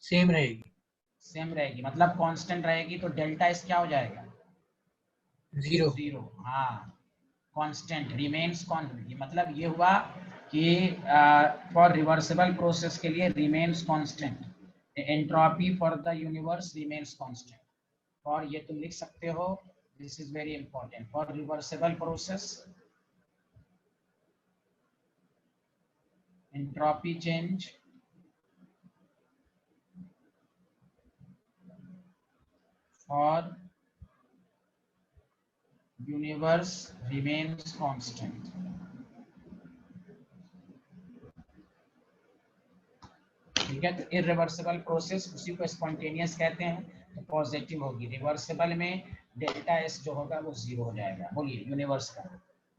सेम रहेगी। सेम रहेगी, मतलब कांस्टेंट रहेगी, तो डेल्टा एस क्या हो जाएगा? 0। 0। हाँ, कांस्टेंट रिमेन्स कांस्टेंट, मतलब ये हुआ कि फॉर रिवर्सिबल प्रोसेस के लिए remains constant, entropy for the universe remains constant. और ये तुम लिख सकते हो, this is very important, for reversible process entropy change for universe remains constant। ठीक है, तो इर्रिवर्सिबल प्रोसेस उसी को स्पॉन्टेनियस कहते हैं, तो पॉजिटिव होगी। रिवर्सिबल में डेल्टा एस जो होगा वो 0 हो जाएगा। बोलिए यूनिवर्स का,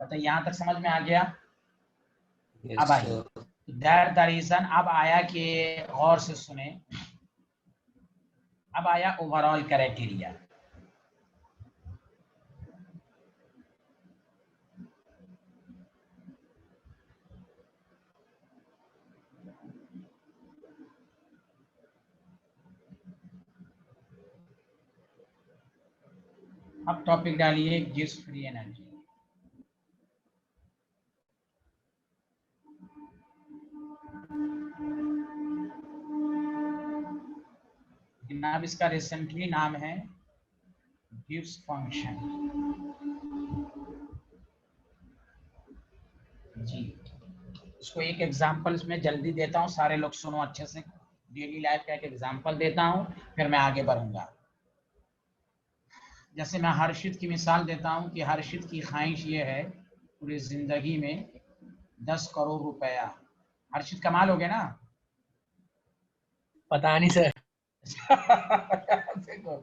बताइए यहाँ तक समझ में आ गया? Yes, अब आइए, sir. That the reason. अब आया कि गौर से सुने, अब आया ओवरऑल क्राइटेरिया। अब टॉपिक डालिए गिव्स फ्री एनर्जी। नाम इसका रिसेंटली नाम है गिव्स फंक्शन। जी, इसको एक एग्जांपल में जल्दी देता हूँ, सारे लोग सुनो अच्छे से। डेली लाइफ का एक एग्जांपल देता हूँ, फिर मैं आगे बढ़ूंगा। जैसे मैं हर्षित की मिसाल देता हूँ कि हर्षित की ख्वाहिश ये है पूरी जिंदगी में 10 करोड़ रुपया। हर्षित कमाल हो गया ना? पता नहीं सर। देखो,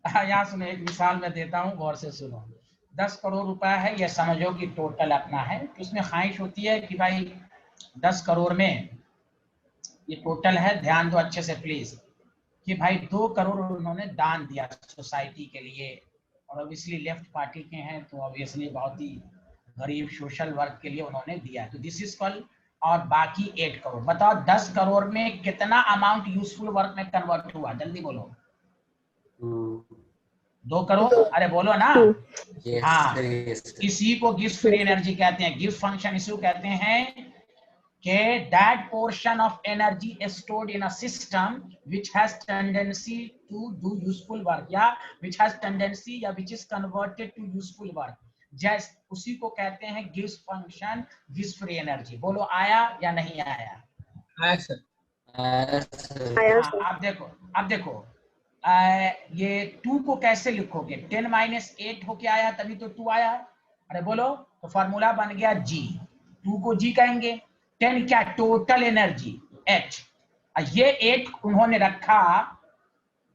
यहाँ सुनो, एक मिसाल मैं देता हूँ, गौर से सुनो। 10 करोड़ रुपया है, ये समझो कि टोटल अपना है, तो उसमें ख्वाहिश होती है कि भाई 10 करोड़ में, ये टोटल है, ध्यान दो अच्छे से प्लीज, कि भाई 2 करोड़ उन्होंने दान दिया सोसाइटी के लिए, और ऑब्वियसली लेफ्ट पार्टी के हैं तो ऑब्वियसली बहुत ही गरीब सोशल वर्क के लिए उन्होंने दिया, तो दिस इज कॉल्ड। और बाकी 8 करोड़, बताओ 10 करोड़ में कितना अमाउंट यूजफुल वर्क में कन्वर्ट हुआ? जल्दी बोलो। 2 करोड़, अरे बोलो ना। Yes, हाँ, sir. Yes, sir. इसी को गिव्स फ्री एनर्जी कहते हैं। गिव्स फंक्शन इसी को कहते हैं Okay, that portion of energy is stored in a system which has tendency to do useful work, या which has tendency या which is converted to useful work. जैस उसी को कहते हैं gives function gives free energy. बोलो आया या नहीं आया? आया सर। आया हाँ, सर। अब देखो ये 2 को कैसे लिखोगे? 10 - 8 होके आया तभी तो 2 आया। अरे बोलो, तो फॉर्मूला बन गया G। 2 को G कहेंगे। 10 क्या? Total energy H। ये 8 उन्होंने रखा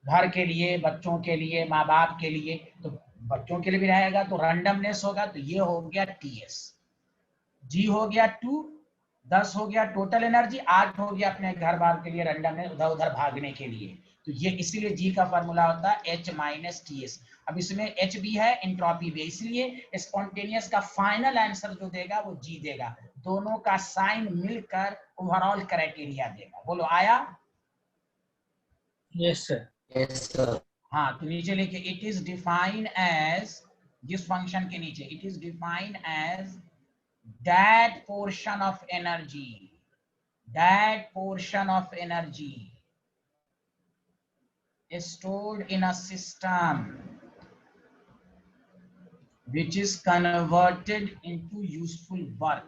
घर के लिए, बच्चों के लिए, माँ बाप के लिए, तो बच्चों के लिए भी रहेगा तो रैंडमनेस होगा, तो ये हो गया TS। G हो गया 2, 10 हो गया टोटल एनर्जी, 8 हो गया अपने घर बार के लिए रैंडमनेस, उधर उधर भागने के लिए। तो ये इसीलिए G का फॉर्मूला होता है H - TS। अब इसमें H भी है, एंट्रोपी भी, इसलिए स्पॉन्टेनियस का फाइनल आंसर जो देगा वो G देगा। दोनों का साइन मिलकर ओवरऑल क्राइटेरिया देगा। बोलो आया? Yes sir. Yes, sir. हाँ, तो नीचे लिखे इट इज डिफाइंड एज, जिस फंक्शन के नीचे it is defined as that portion of energy is stored in a system which is converted into useful work,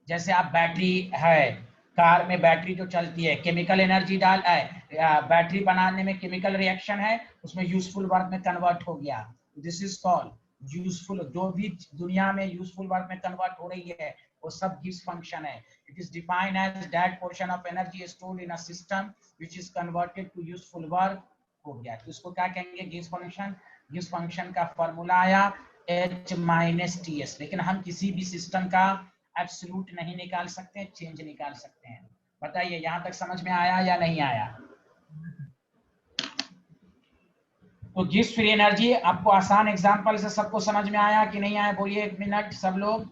जैसे आप बैटरी है, कार में बैटरी जो चलती है, केमिकल एनर्जी बैटरी बनाने में केमिकल रिएक्शन है, उसमें यूजफुल वर्क में कन्वर्ट हो गया। This is called useful. जो भी दुनिया में यूजफुल वर्क में कन्वर्ट हो रही है वो सब गिव्स फंक्शन है। It is defined as that portion of energy stored in a system which is converted to useful work. हो गया, तो इसको क्या कहेंगे? Gives function. गिव्स फंक्शन का फॉर्मूला आया H - TS। लेकिन हम किसी भी सिस्टम का एब्सोल्यूट नहीं निकाल सकते, चेंज निकाल सकते हैं। बताइए यहां तक समझ में आया या नहीं आया? तो गिव्स फ्री एनर्जी आपको आसान एग्जांपल से सबको समझ में आया कि नहीं आया? बोलिए 1 मिनट सब लोग।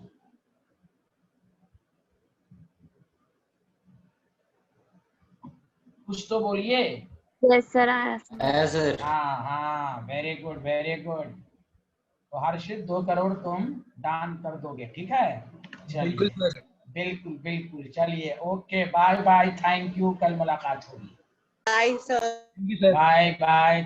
कुछ तो बोलिए। यस सर आया सर। Yes, sir. हाँ, वेरी गुड वेरी गुड। तो हर्षित 2 करोड़ तुम दान कर दोगे, ठीक है? बिल्कुल चलिए, सर। बिल्कुल बिल्कुल। चलिए, okay, bye bye, thank you, कल मुलाकात होगी। Thank you sir. Bye bye.